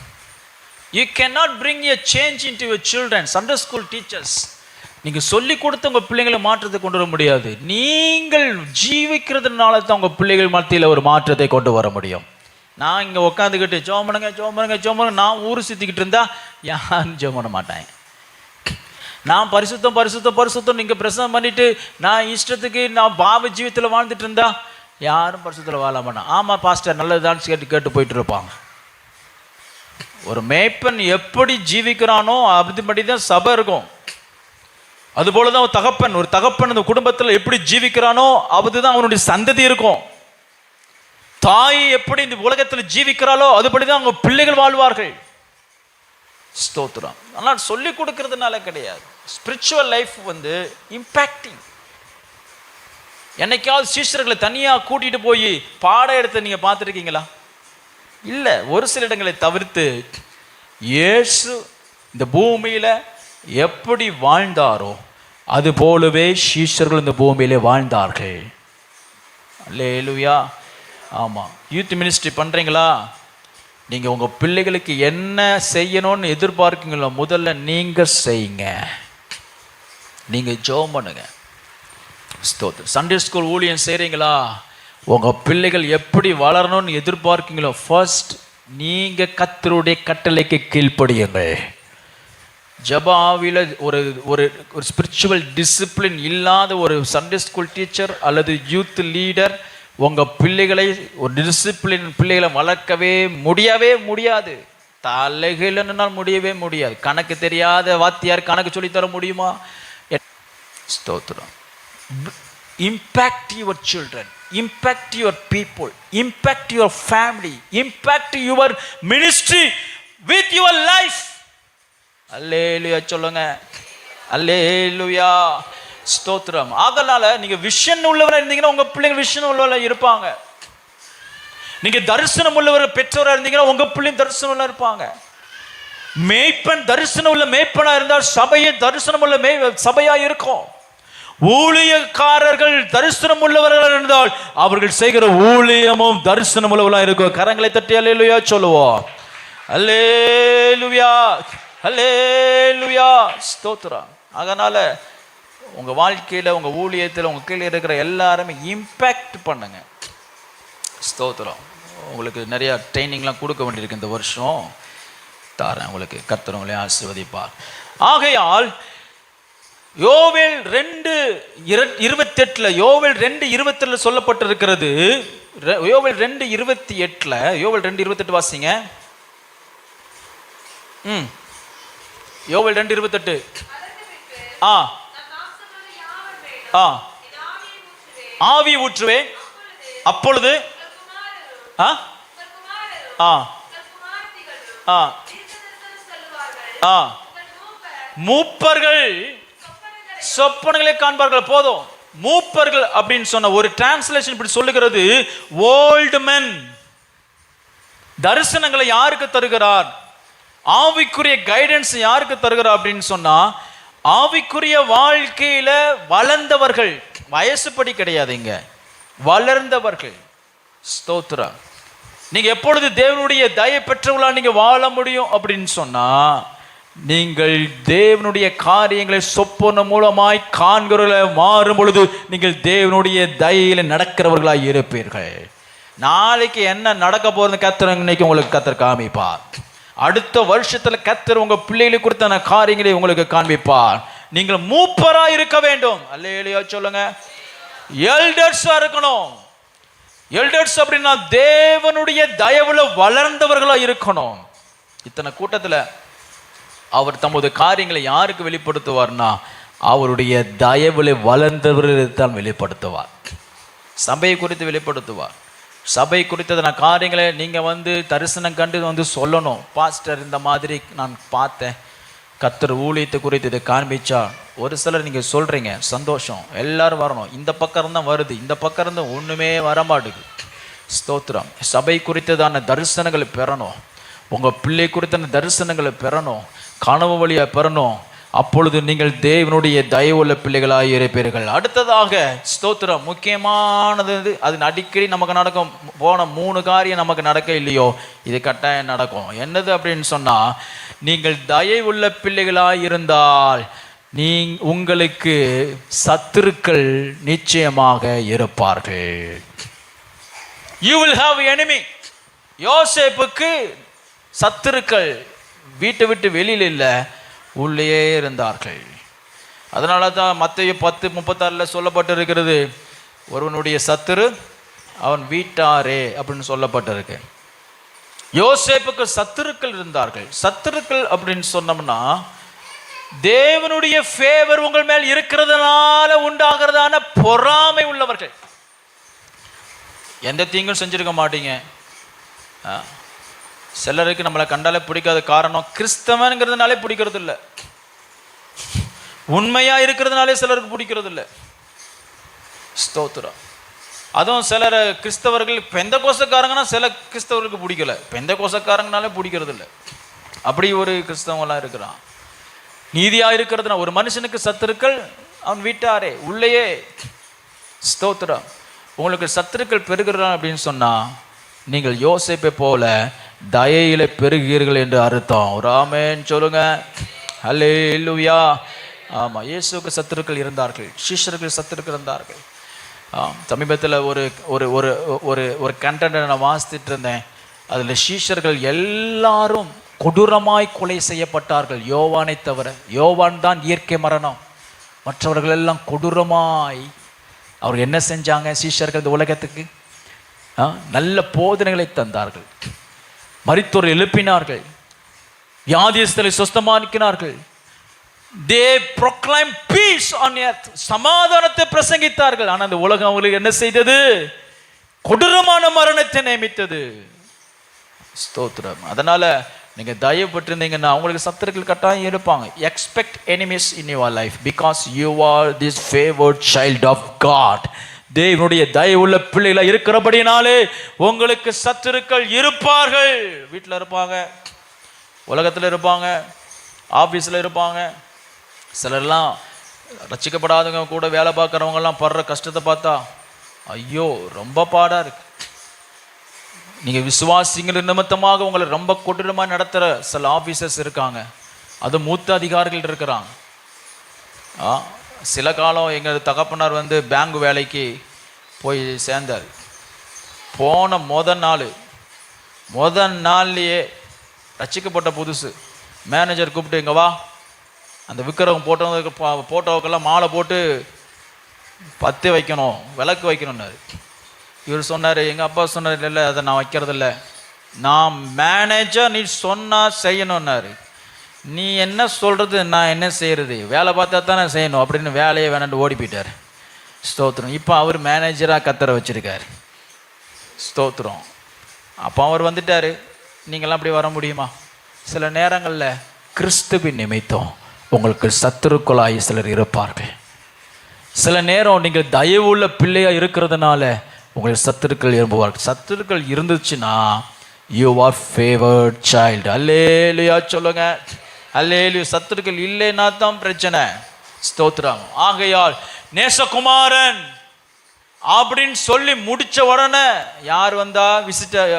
Speaker 2: You cannot bring a change into your children. Sunday school teachers, நீங்க சொல்லி கொடுத்து உங்க பிள்ளைங்களை மாற்றத்தை கொண்டு வர முடியாது. நீங்கள் ஜீவிக்கிறதுனால தான் உங்க பிள்ளைகள் மத்தியில் ஒரு மாற்றத்தை கொண்டு வர முடியும். நான் இங்க உட்காந்துக்கிட்டு ஜோம் பண்ணுங்க நான் ஊர் சுத்திக்கிட்டு இருந்தா யாரும் ஜோம் பண்ண மாட்டாங்க. நான் பரிசுத்தம் நீங்க பிரசவம் பண்ணிட்டு நான் இஷ்டத்துக்கு நான் பாவ ஜீவித்துல வாழ்ந்துட்டு இருந்தா யாரும் பரிசுத்தத்தில் வாழ மாட்டான். ஆமா பாஸ்டர் நல்லதுதான் கேட்டு போயிட்டு இருப்பாங்க. ஒரு மேய்ப்பன் எப்படி ஜீவிக்கிறானோ அப்படி தான் சபை இருக்கும். அதுபோலதான் ஒரு தகப்பன் அந்த குடும்பத்தில் எப்படி ஜீவிக்கிறானோ அதுதான் அவனுடைய சந்ததி இருக்கும். தாய் எப்படி இந்த உலகத்தில் ஜீவிக்கிறாளோ அதுபடிதான் அவங்க பிள்ளைகள் வாழ்வார்கள். ஸ்தோத்திரம். ஆனால் சொல்லி கொடுக்கறதுனால கிடையாது. Spiritual life impacting. என்னைக்காவது சீஷர்களை தனியா கூட்டிட்டு போய் பாடம் எடுத்து நீங்க பார்த்துருக்கீங்களா? இல்லை. ஒரு சில இடங்களை தவிர்த்து இயேசு இந்த பூமியில் எப்படி வாழ்ந்தாரோ அது போலவே சீஷர்கள் இந்த பூமியிலே வாழ்ந்தார்கள். அல்லேலூயா. ஆமாம். யூத் மினிஸ்ட்ரி பண்ணுறீங்களா? நீங்கள் உங்கள் பிள்ளைகளுக்கு என்ன செய்யணும்னு எதிர்பார்க்கீங்களோ முதல்ல நீங்கள் செய்யுங்க. நீங்கள் ஜெபம் பண்ணுங்க. ஸ்தோத்திரம். சண்டே ஸ்கூல் ஊழியம் செய்கிறீங்களா? உங்கள் பிள்ளைகள் எப்படி வளரணும்னு எதிர்பார்க்கீங்களோ ஃபர்ஸ்ட் நீங்கள் கர்த்தருடைய கட்டளைக்கு கீழ்ப்படியுங்கள். ஜெப ஆவியில் ஒரு ஒரு ஒரு ஸ்பிரிச்சுவல் டிசிப்ளின் இல்லாத ஒரு சண்டே ஸ்கூல் டீச்சர் அல்லது யூத் லீடர் உங்கள் பிள்ளைகளை ஒரு டிசிப்ளின் பிள்ளைகளை வளர்க்கவே முடியாது. தலைகள்னால் முடியவே முடியாது. கணக்கு தெரியாத வாத்தியார் கணக்கு சொல்லித்தர முடியுமா? ஸ்தோத்திரம். Impact your children, impact your people, impact your family, impact your ministry with your life. அல்லேலூயா சொல்லுங்க. அல்லேலூயா. ஸ்தோத்திரம். ஆதலால நீங்க விஷன் உள்ளவராக இருந்தீங்கன்னா உங்க பிள்ளைங்க விஷன் உள்ளவராக இருப்பாங்க. நீங்க தரிசனம் உள்ளவராக பெற்றவராக இருந்தீங்கன்னா உங்க பிள்ளைங்க தரிசனம் உள்ள இருப்பாங்க. மேய்ப்பன் தரிசனம் உள்ள மேய்ப்பனா இருந்தால் சபையை தரிசனம் உள்ள சபையா இருக்கும். ஊழியக்காரர்கள் தரிசனம் உள்ளவர்கள் இருந்தால் அவர்கள் செய்கிற ஊழியமும் தரிசனம் உள்ளவர்களா இருக்கும். கரங்களை தட்டி அல்லேலூயா சொல்லுவோம். அல்லேலூயா, அல்லேலூயா. ஸ்தோத்திரம். அதனால உங்க வாழ்க்கையில உங்க ஊழியத்தில் உங்க கீழே இருக்கிற எல்லாருமே இம்பேக்ட் பண்ணுங்க. ஸ்தோத்திரம். உங்களுக்கு நிறைய ட்ரைனிங்லாம் கொடுக்க வேண்டியிருக்கு இந்த வருஷம். தாரேன் உங்களுக்கு. கர்த்தர் உங்களை ஆசீர்வதிப்பார். ஆகையால் யோவேல் 2:28 யோவேல் 2:28 சொல்லப்பட்டிருக்கிறது. யோவேல் 2:28 யோவேல் 2:28 வாசிங்க. யோவேல் 2:28. ஆவி ஊற்றுவேன், அப்பொழுது மூப்பர்கள் சொப்பனங்களை காண்பார்கள். போதும். மூப்பர்கள் அப்படின்னு சொன்ன ஒரு டிரான்ஸ்லேஷன் இப்படி சொல்லுகிறது, ஓல்டு மென். தரிசனங்களை யாருக்கு தருகிறார்? ஆவிக்குரிய கைடன்ஸ் யாருக்கு தருகிறார் அப்படின்னு சொன்னா ஆவிக்குரிய வாழ்க்கையில வளர்ந்தவர்கள். வயசுப்படி கிடையாது, இங்க வளர்ந்தவர்கள். ஸ்தோத்திரம். நீங்க எப்பொழுது தேவனுடைய தயை பெற்றவர்களா நீங்க வாழ முடியும் அப்படின்னு சொன்னா நீங்கள் தேவனுடைய காரியங்களை சொப்பன மூலமாய் காண்கிறவர்களை மாறும் பொழுது நீங்கள் தேவனுடைய தயையில நடக்கிறவர்களாய் இருப்பீர்கள். நாளைக்கு என்ன நடக்க போறது கர்த்தர் இன்னைக்கு உங்களுக்கு கர்த்தர் காமிப்பார். அடுத்த வருஷத்துல கர்த்தர் உங்க பிள்ளைகளை குறித்த காரியங்களை உங்களுக்கு காண்பிப்பார். நீங்கள் மூப்பரா இருக்க வேண்டும். அல்லேலூயா சொல்லுங்க. எல்டர்ஸா இருக்கணும். எல்டர்ஸ் அப்படின்னா தேவனுடைய தயவுல வளர்ந்தவர்களா இருக்கணும். இத்தனை கூட்டத்துல அவர் தமது காரியங்களை யாருக்கு வெளிப்படுத்துவார்னா அவருடைய தயவுல வளர்ந்தவர்கள் தான் வெளிப்படுத்துவார். சபையை குறித்து வெளிப்படுத்துவார். சபை குறித்ததான காரியங்களை நீங்கள் தரிசனம் கண்டு சொல்லணும். பாஸ்டர் இந்த மாதிரி நான் பார்த்தேன், கர்த்தர் ஊழியத்தை குறித்து இதை காண்பிச்சா. ஒரு சிலர் நீங்கள் சொல்கிறீங்க, சந்தோஷம். எல்லாரும் வரணும். இந்த பக்கம் தான் வருது, இந்த பக்கம் இருந்து ஒன்றுமே வரமாட்டுது. ஸ்தோத்திரம். சபை குறித்ததான தரிசனங்களை பெறணும். உங்கள் பிள்ளை குறித்தான தரிசனங்களை பெறணும். கனவு வழியாக பெறணும். அப்பொழுது நீங்கள் தேவனுடைய தயவுள்ள பிள்ளைகளாக இருப்பீர்கள். அடுத்ததாக ஸ்தோத்திரம், முக்கியமானது அது அடிக்கடி நமக்கு நடக்கும். போன 3 காரியம் நமக்கு நடக்க இல்லையோ இது கட்டாயம் நடக்கும். என்னது அப்படின்னு சொன்னால், நீங்கள் தயவுள்ள பிள்ளைகளாக இருந்தால் உங்களுக்கு சத்துருக்கள் நிச்சயமாக இருப்பார்கள். You will have enemy. யோசேப்புக்கு சத்துருக்கள் வீட்டை விட்டு வெளியில் இல்லை, உள்ளே இருந்தார்கள். அதனால தான் மத்தேயு 10:36 சொல்லப்பட்டிருக்கிறது, ஒருவனுடைய சத்துரு அவன் வீட்டாரே அப்படின்னு சொல்லப்பட்டிருக்கு. யோசேப்புக்கு சத்துருக்கள் இருந்தார்கள். சத்துருக்கள் அப்படின்னு சொன்னோம்னா தேவனுடைய ஃபேவர் உங்கள் மேல் இருக்கிறதுனால உண்டாகிறதான பொறாமை உள்ளவர்கள். எந்த தீங்கும் செஞ்சிருக்க மாட்டீங்க. சிலருக்கு நம்மளை கண்டாலே பிடிக்காத காரணம் கிறிஸ்தவனுங்கிறதுனாலே பிடிக்கிறது இல்லை, உண்மையா இருக்கிறதுனாலே சிலருக்கு பிடிக்கிறது இல்லை. ஸ்தோத்திரம். அதுவும் சிலர் கிறிஸ்தவர்கள் பெந்தகோசக்காரங்கன்னா சில கிறிஸ்தவர்களுக்கு பிடிக்கல, பெந்தகோசக்காரங்கனாலே பிடிக்கிறது இல்லை. அப்படி ஒரு கிறிஸ்தவங்களாம் இருக்கிறான். நீதியாக இருக்கிறதுனா ஒரு மனுஷனுக்கு சத்துருக்கள் அவன் வீட்டாரே உள்ளேயே. ஸ்தோத்திரம். உங்களுக்கு சத்துருக்கள் பெருகிறான் அப்படின்னு சொன்னா நீங்கள் யோசேப்பை போல தயையில பெருகிறீர்கள் என்று அர்த்தம். ஒரு ஆமென் சொல்லுங்க. ஹல்லேலூயா. ஆமா, இயேசுவுக்கு சத்துருக்கள் இருந்தார்கள், சீஷர்கள் சத்துருக்கள் இருந்தார்கள். சமீபத்தில் ஒரு ஒரு ஒரு ஒரு ஒரு கண்டென்ட் நான் வாசித்துட்டு இருந்தேன். அதில் சீஷர்கள் எல்லாரும் கொடூரமாய் கொலை செய்யப்பட்டார்கள், யோவானை தவிர. யோவான் தான் இயற்கை மரணம். மற்றவர்கள் எல்லாம் கொடூரமாய் அவர் என்ன செஞ்சாங்க? சீஷர்கள் இந்த உலகத்துக்கு நல்ல போதனைகளை தந்தார்கள், மரித்தோரை எழுப்பினார்கள், வியாதியஸ்தரை சுஸ்தமாக்கினார்கள். They proclaim peace on earth. சமாதானத்தை பிரசங்கித்தார்கள். ஆனால் அந்த உலகம் அவங்களுக்கு என்ன செய்தது? கொடூரமான மரணத்தை நியமித்தது. ஸ்தோத்திரம். அதனால நீங்க தயவு பெற்றிருந்தீங்கன்னா அவங்களுக்கு சத்துருக்கள் கட்டாயம் இருப்பாங்க. Expect enemies in your life because you are this favoured child of God. தேவனுடைய தயவுள்ள பிள்ளைகளா இருக்கிறபடினாலே உங்களுக்கு சத்துருக்கள் இருப்பார்கள். வீட்டில் இருப்பாங்க, உலகத்தில் இருப்பாங்க, ஆஃபீஸில் இருப்பாங்க. சிலர்லாம் ரட்சிக்கப்படாதவங்க கூட வேலை பார்க்குறவங்கலாம் படுற கஷ்டத்தை பார்த்தா ஐயோ ரொம்ப பாடாக இருக்கு. நீங்கள் விசுவாசிங்கிற நிமித்தமாக உங்களை ரொம்ப கொடூரமாக நடத்துகிற சில ஆஃபீஸர்ஸ் இருக்காங்க, அது மூத்த அதிகாரிகள் இருக்கிறாங்க. சில காலம் எங்கள் தகப்பனார் வந்து பேங்க் வேலைக்கு போய் சேர்ந்தார். போன முதல் நாள்லேயே ரட்சிக்கப்பட்ட புதுசு மேனேஜர் கூப்பிட்டு இங்கே வா, அந்த விக்கிரகம் போட்டோவுக்கெல்லாம் மாலை போட்டு பத்து வைக்கணும், விளக்கு வைக்கணும்னாரு. இவர் சொன்னார், எங்கள் அப்பா சொன்னார், இல்லை அதை நான் வைக்கிறதில்ல, நான் மேனேஜர், நீ சொன்னால் செய்யணும்னாரு. நீ என்ன சொல்கிறது, நான் என்ன செய்கிறது, வேலை பார்த்தா தானே செய்யணும் அப்படின்னு வேலையை வேணாண்டு ஓடி போயிட்டார். ஸ்தோத்திரம். இப்போ அவர் மேனேஜராக கத்தரை வச்சுருக்கார். ஸ்தோத்திரம். அப்போ அவர் வந்துட்டார். நீங்களாம் அப்படி வர முடியுமா? சில நேரங்களில் கிறிஸ்துவின் நிமித்தம் உங்களுக்கு சத்துருக்களாய் சிலர் இருப்பார்கள். சில நேரம் நீங்கள் தயவுள்ள பிள்ளையாக இருக்கிறதுனால உங்களுக்கு சத்துருக்கள் இருப்பார்கள். சத்துருக்கள் இருந்துச்சுன்னா யூ ஆர் ஃபேவர்ட் சைல்டு. அல்லேலூயா சொல்லுங்க. அல்லேலூயா. சத்துருக்கள் இல்லைன்னா தான் பிரச்சனை. ஸ்தோத்திரம். ஆகையால் நேசகுமாரன் அப்படின்னு சொல்லி முடிச்ச உடனே யார் வந்தா விசிட்டர்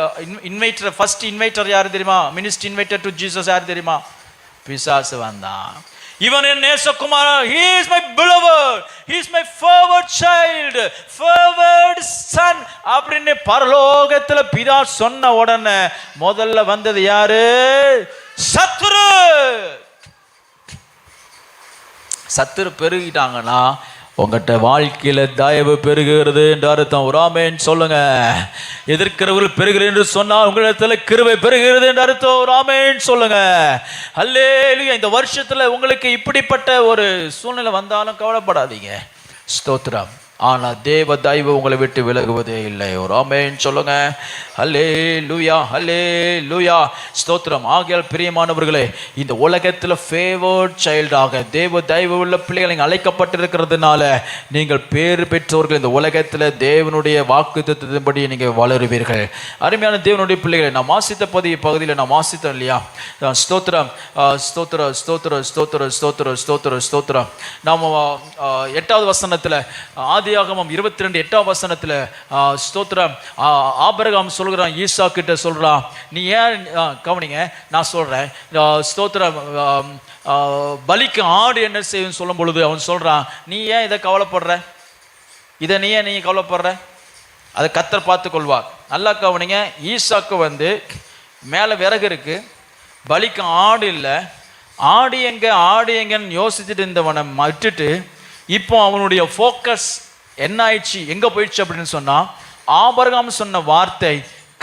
Speaker 2: இன்வைட்டர், ஃபர்ஸ்ட் இன்வைட்டர் யார் தெரியுமா? மினிஸ்டர் இன்வைட்டர் டு ஜீசஸ் யார் தெரியுமா? பிசாசு வந்தான். இவன் என் நேசகுமாரன், he is my beloved, he is my favored child, favored son அப்படின்னு பரலோகத்துல பிதா சொன்ன உடனே முதல்ல வந்தது யாரு? சத்துரு. சத்துரு பெருகிட்டாங்கன்னா உங்கள்கிட்ட வாழ்க்கையில் தயவு பெருகிறது என்று அர்த்தம். ஒரு ஆமென் சொல்லுங்க. எதிர்க்கிறவர்கள் பெருகிறது என்று சொன்னால் உங்களிடத்தில் கிருபை பெருகிறது என்று அர்த்தம். ஒரு ஆமென் சொல்லுங்க. அல்லேலூயா. இந்த வருஷத்தில் உங்களுக்கு இப்படிப்பட்ட ஒரு சூழ்நிலை வந்தாலும் கவலைப்படாதீங்க. ஸ்தோத்திரம். ஆனால் தேவ தயவு உங்களை விட்டு விலகுவதே இல்லை. ஒரு ஆமென் சொல்லுங்க. ஹல்லேலூயா, ஹல்லேலூயா. ஸ்தோத்திரம். ஆகையால் பிரியமானவர்களே, இந்த உலகத்தில் ஃபேவர்ட் சைல்டாக தேவ தயவு உள்ள பிள்ளைகளை அழைக்கப்பட்டிருக்கிறதுனால நீங்கள் பேர் பெற்றவர்கள். இந்த உலகத்தில் தேவனுடைய வாக்குத்தத்தத்தின்படி நீங்கள் வளருவீர்கள். அருமையான தேவனுடைய பிள்ளைகளை நாம் வாசித்த பகுதியில் நாம் வாசித்தோம் இல்லையா? ஸ்தோத்திரம், ஸ்தோத்திரம், ஸ்தோத்திரம், ஸ்தோத்திரம், ஸ்தோத்திரம், ஸ்தோத்திரம், ஸ்தோத்திரம். நாம் 8வது வசனத்தில், ஆதியாகமம் 22:8 ஸ்தோத்திரம், ஆபிரகாம் சொல்கிறான், ஈசா கிட்ட சொல்றான், நீ ஏன், கவனிங்க நான் சொல்றேன், ஸ்தோத்திரம், பலிக்கு ஆடு என்ன செய்யும் சொல்லும் பொழுது அவன் சொல்றான், நீ ஏன் இதை கவலைப்படுற, இதை நீ ஏன் நீங்க கவலைப்படுற, அதை கர்த்தர் பார்த்து கொள்வார். நல்லா கவனிங்க. ஈசாக்கு வந்து மேலே விறகு இருக்கு, பலிக்கு ஆடு இல்லை, ஆடு எங்கன்னு யோசிச்சுட்டு இருந்தவனை விட்டுட்டு இப்போ அவனுடைய ஃபோக்கஸ் என்ன ஆயிடுச்சு, எங்க போயிடுச்சு அப்படின்னு சொன்னா, ஆபிரகாம் சொன்ன வார்த்தை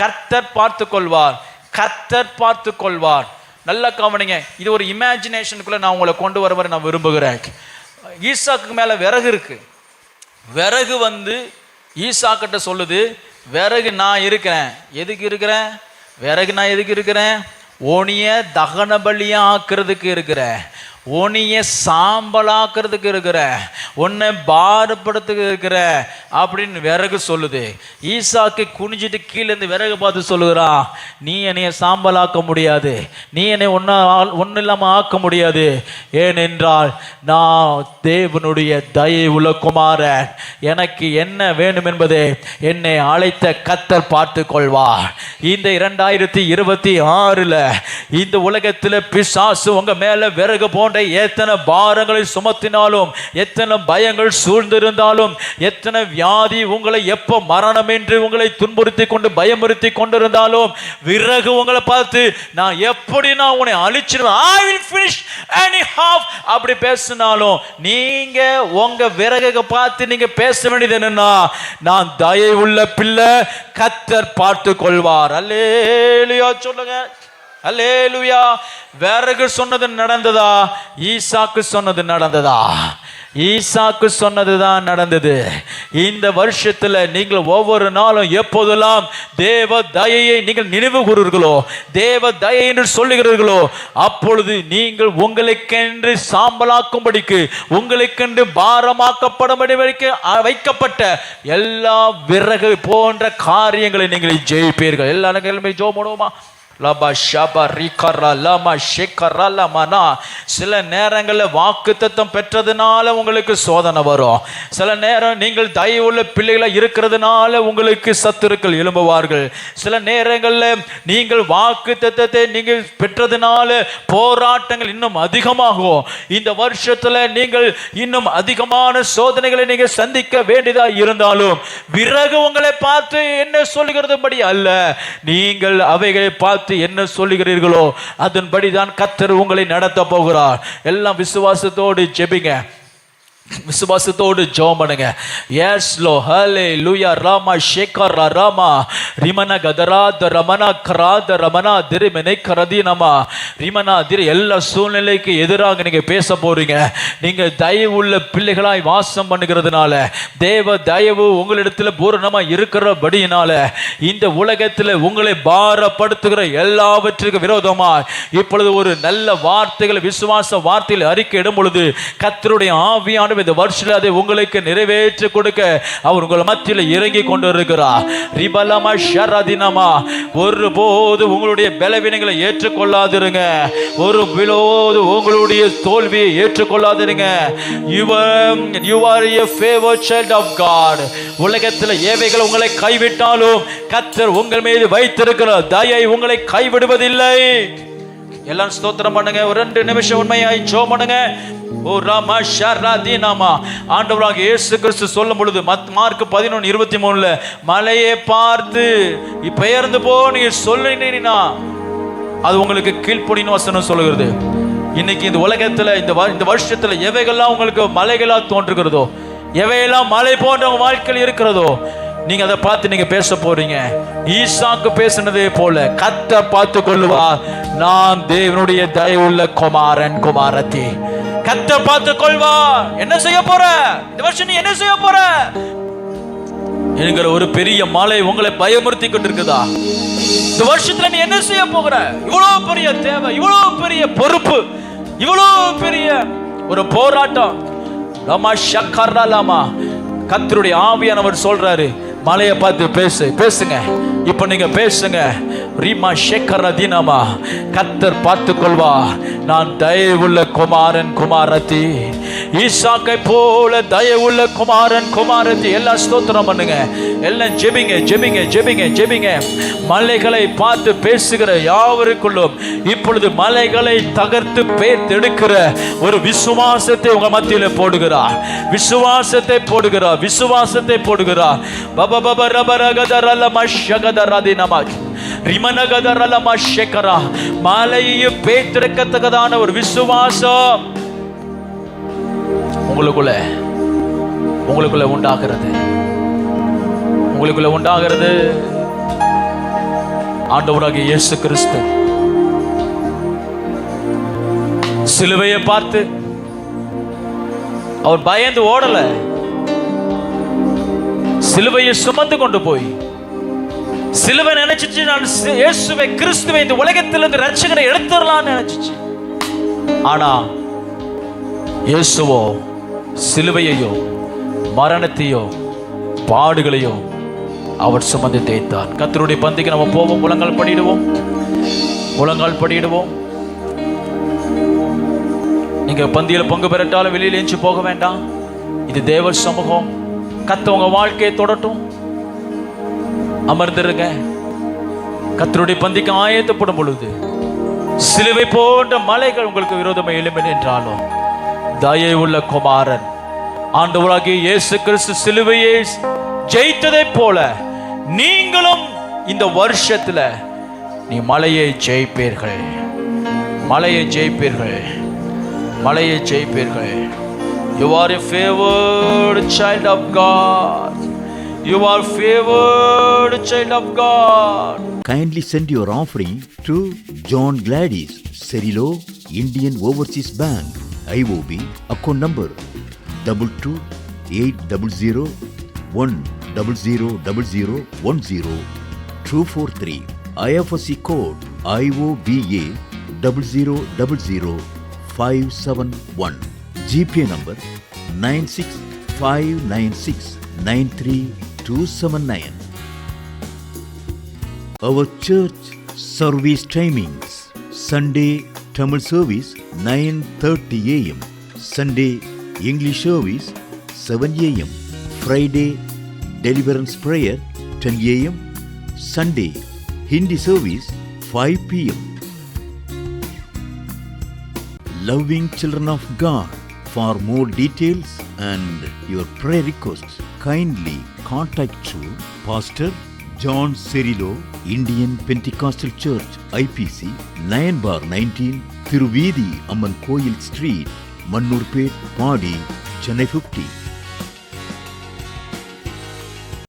Speaker 2: கர்த்தர் பார்த்து கொள்வார், கர்த்தர் பார்த்து கொள்வார். நல்லா கவனிங்க. இது ஒரு இமேஜினேஷனுக்குள்ள நான் உங்களை கொண்டு வர மாதிரி நான் விரும்புகிறேன். ஈசாக்கு மேல விறகு இருக்கு. விறகு வந்து ஈசாக்கிட்ட சொல்லுது, விறகு நான் இருக்கிறேன். எதுக்கு இருக்கிறேன்? விறகு நான் எதுக்கு இருக்கிறேன்? ஓனிய தகன பலியா ஆக்குறதுக்கு இருக்கிறேன். உன்னைய சாம்பலாக்குறதுக்கு இருக்கிற, உன்னை பாரப்படுத்துக்கு இருக்கிற அப்படின்னு விறகு சொல்லுது. ஈசாக்கு குனிஞ்சிட்டு கீழே இருந்து விறகு பார்த்து சொல்லுகிறான், நீ என்னைய சாம்பலாக்க முடியாது, நீ என்னை ஒன்றும் இல்லாமல் ஆக்க முடியாது. ஏனென்றால் நான் தேவனுடைய தயை உள்ள குமாரன், எனக்கு என்ன வேண்டும் என்பதை என்னை அழைத்த கர்த்தர் பார்த்து கொள்வார். இந்த 2026 இந்த உலகத்தில் பிசாசு உங்க மேல விறகு போன்ற எத்தனை பாரங்களை சுமத்தினாலும், எத்தனை பயங்கள் சூழ்ந்திருந்தாலும், எத்தனை வியாதி உங்களை எப்ப மரணம் என்று உங்களை துன்புறுத்தி கொண்டு பயமுறுத்தி கொண்டிருந்தாலும், விறகு உங்களை பார்த்து நான் எப்படி நான் உன்னை அழிச்சிருவேன், I will finish anyhow அப்படி பேசினாலும், நீங்க உங்க விறகு பார்த்து நீங்க பேச வேண்டியது என்னன்னா, நான் தயை உள்ள பிள்ளை, கர்த்தர் பார்த்து கொள்வார். அல்லேலூயா சொல்லுங்க, அல்லேலூயா. விறகு சொன்னது நடந்ததா? ஈசாக்கு சொன்னது நடந்ததா? ஈசாக்கு சொன்னதுதான் நடந்தது. இந்த வருஷத்துல நீங்கள் ஒவ்வொரு நாளும் எப்போதெல்லாம் தேவ தயையை நீங்கள் நினைவு கூறுகிறீர்களோ, தேவ தயை என்று சொல்லுகிறீர்களோ, அப்பொழுது நீங்கள் உங்களுக்கென்று சாம்பலாக்கும்படிக்கு, உங்களுக்கென்று பாரமாக்கப்படும் வைக்கப்பட்ட எல்லா விறகு போன்ற காரியங்களை நீங்கள் ஜெயிப்பீர்கள். எல்லா நிலைமையும் ஜெபம் பண்ணுவோமா? சில நேரங்களில் வாக்குத்தத்தம் பெற்றதுனால உங்களுக்கு சோதனை வரும். சில நேரம் நீங்கள் தயவுள்ள பிள்ளைகளை இருக்கிறதுனால உங்களுக்கு சத்துருக்கள் எழும்புவார்கள். சில நேரங்களில் நீங்கள் வாக்குத்தத்தத்தை நீங்கள் பெற்றதுனால போராட்டங்கள் இன்னும் அதிகமாகும். இந்த வருஷத்துல நீங்கள் இன்னும் அதிகமான சோதனைகளை நீங்கள் சந்திக்க வேண்டியதா இருந்தாலும், விறகு உங்களை பார்த்து என்ன சொல்லுகிறதுபடி அல்ல, நீங்கள் அவைகளை பார்த்து என்ன சொல்லுகிறீர்களோ அதன்படிதான் கர்த்தர் உங்களை நடத்த போகிறார். எல்லாம் விசுவாசத்தோடு ஜெபிங்க, விசுவாசத்தோடு ஜெபம் பண்ணுங்க. எஸ் லோ ஹல்லேலூயா. ராமா ஷேகர ராமா ரிமன கதராத ரமன கராத ரமனா திரிமனை கரதீனமா ரிமனா திரி. எல்லா சூழ்நிலைக்கு எதிராக நீங்க பேச போறீங்க. நீங்க தயவுள்ள பிள்ளைகளாய் வாசம் பண்ணுகிறதுனால, தேவ தயவு உங்களிடத்துல பூரணமா இருக்கிறபடியினால, இந்த உலகத்தில் உங்களை பாரப்படுத்துகிற எல்லாவற்றுக்கும் விரோதமா இப்பொழுது ஒரு நல்ல வார்த்தைகளை, விசுவாச வார்த்தையில் அறிக்கை இடும் பொழுது கர்த்தருடைய ஆவியான இந்த வருஷத்தில் அதை உங்களுக்கு நிறைவேற்றி கொடுக்க அவர் உங்கள் மத்தியில் இறங்கி கொண்டிருக்கிறார். ரிபலமா ஷரதினமா. ஒருபோது உங்களுடைய பலவீனங்களை ஏற்றுக்கொள்ளாதிருங்க, ஒருபோது உங்களுடைய தோல்வியை ஏற்றுக்கொள்ளாதிருங்க. You are a favored child of God. உலகத்தில் ஏவைகள் உங்களை கைவிட்டாலும் கர்த்தர் உங்கள் மீது வைத்திருக்கிற தயை உங்களை கைவிடுவதில்லை. எல்லாம் ஸ்தோத்திரம் பண்ணுங்க. ஒரு 2 நிமிஷம் உண்மையாய் ஜெபம் பண்ணுங்க. ஓ ராமா ஷரதினமா. ஆண்டவராக இயேசு கிறிஸ்து சொல்லும் பொழுது மார்க் 11:23 மலையை பார்த்து பெயர்ந்து போ நீ சொல்லினா அது உங்களுக்கு கீழ்ப்படின்னு வசனம் சொல்லுகிறது. இன்னைக்கு இந்த உலகத்துல இந்த வருஷத்துல எவைகள்லாம் உங்களுக்கு மலைகளா தோன்றுகிறதோ, எவையெல்லாம் மலை போன்ற வாழ்க்கையில் இருக்கிறதோ, நீங்க அதை பார்த்து நீங்க பேச போறீங்க. ஈசாக்கு பேசினதே போல கர்த்தர் பார்த்து கொள்ளுவா, நான் தேவனுடைய தயவுள்ள குமாரன் குமாரத்தி. கர்த்தர் பார்த்து கொள்வா. என்ன செய்ய போற இந்த வருஷம்? நீ என்ன செய்ய போற என்கிற ஒரு பெரிய மலை உங்களை பயமுறுத்தி கொண்டிருக்குதா? இந்த வருஷத்துல நீ என்ன செய்ய போகிற? இவ்வளவு பெரிய தேவை, இவ்வளவு பெரிய பொறுப்பு, இவ்வளவு பெரிய ஒரு போராட்டம். லமா ஷக்கரா லமா. கர்த்தருடைய ஆவியானவர் சொல்றாரு, மலையை பார்த்து பேசுங்க. இப்ப நீங்க பேசுங்க. ரீமா ஷேகர தினமா. கர்த்தர் பார்த்து கொள்வா, நான் தயவுள்ள குமாரன் குமாரத்தி. ஈசாக்கை போல தயவுள்ள குமாரன் குமாரத்தி. எல்லாம் ஸ்தோத்திரம் பண்ணுங்க. எல்லாம் ஜெபிங்க ஜெபிங்க ஜெபிங்க ஜெபிங்க. மலைகளை பார்த்து பேசுகிற யாவருக்குள்ளும் இப்பொழுது மலைகளை தகர்த்து பேர்த்தெடுக்கிற ஒரு விசுவாசத்தை உங்க மத்தியில் போடுகிறார். விசுவாசத்தை போடுகிறார். விசுவாசத்தை போடுகிறார். பப பப ரபரகதரல மஷகதரதினமா ரிமனகதரல மஷகரா. மலையை பேர்த்தெடுக்கத்தக்கதான ஒரு விசுவாசம் உங்களுக்குள்ள உண்டாகிறது. உங்களுக்குள்ள உண்டாகிறது. ஆண்டவராகிய இயேசு கிறிஸ்து சிலுவையை பார்த்து அவர் பயந்து ஓடல. சிலுவையை சுமந்து கொண்டு போய், சிலுவை நினைச்சிச்சு நான் இயேசுவை கிறிஸ்துவை இந்த உலகத்திலிருந்து ரட்சகரை எடுத்துடலாம்னு நினைச்சிச்சு. ஆனா இயேசுவோ சிலுவையையோ மரணத்தையோ பாடுகளையோ அவர் சுமந்து தேய்த்தார். கர்த்தருடைய பந்திக்கு நம்ம போவோம். முழங்கால் படியிடுவோம். முழங்கால் படியிடுவோம். நீங்க பந்தியில் பங்கு பெறட்டாலும் வெளியில் எஞ்சி போக வேண்டாம். இது தேவ சமூகம். கர்த்தர் உங்க வாழ்க்கையை தொடட்டும். அமர்ந்திருங்க. கர்த்தருடைய பந்திக்கு ஆயத்தப்படும் பொழுது சிலுவை போன்ற மலைகள் உங்களுக்கு விரோதமாக எழும்பி நின்றாலும் தயை உள்ள குமாரன் ஆண்டவராகிய இயேசு கிறிஸ்து சிலுவையை ஜெயித்ததை போல நீங்களும் இந்த வருஷத்துல நீ மலையை ஜெயிப்பீர்கள். மலையை ஜெயிப்பீர்கள். மலையை ஜெயிப்பீர்கள். You are a favored child of God. You are favored child of God.
Speaker 1: Kindly send your offering to John Gladys, Cerilo, Indian Overseas Bank, IOB, account number 228001000010 243, IFSC code IOBA 0000571, GPA number 9659693279. Our church service timings: Sunday Tamil service 9:30 a.m. Sunday English service 7 a.m. Friday deliverance prayer 10 a.m. Sunday Hindi service 5 p.m. Loving children of God, for more details and your prayer requests, kindly contact to Pastor John Cerilo, Indian Pentecostal Church, IPC, 9/19, Thiruveedi Amman Koil Street, Mannurpet, Padi, Chennai 50.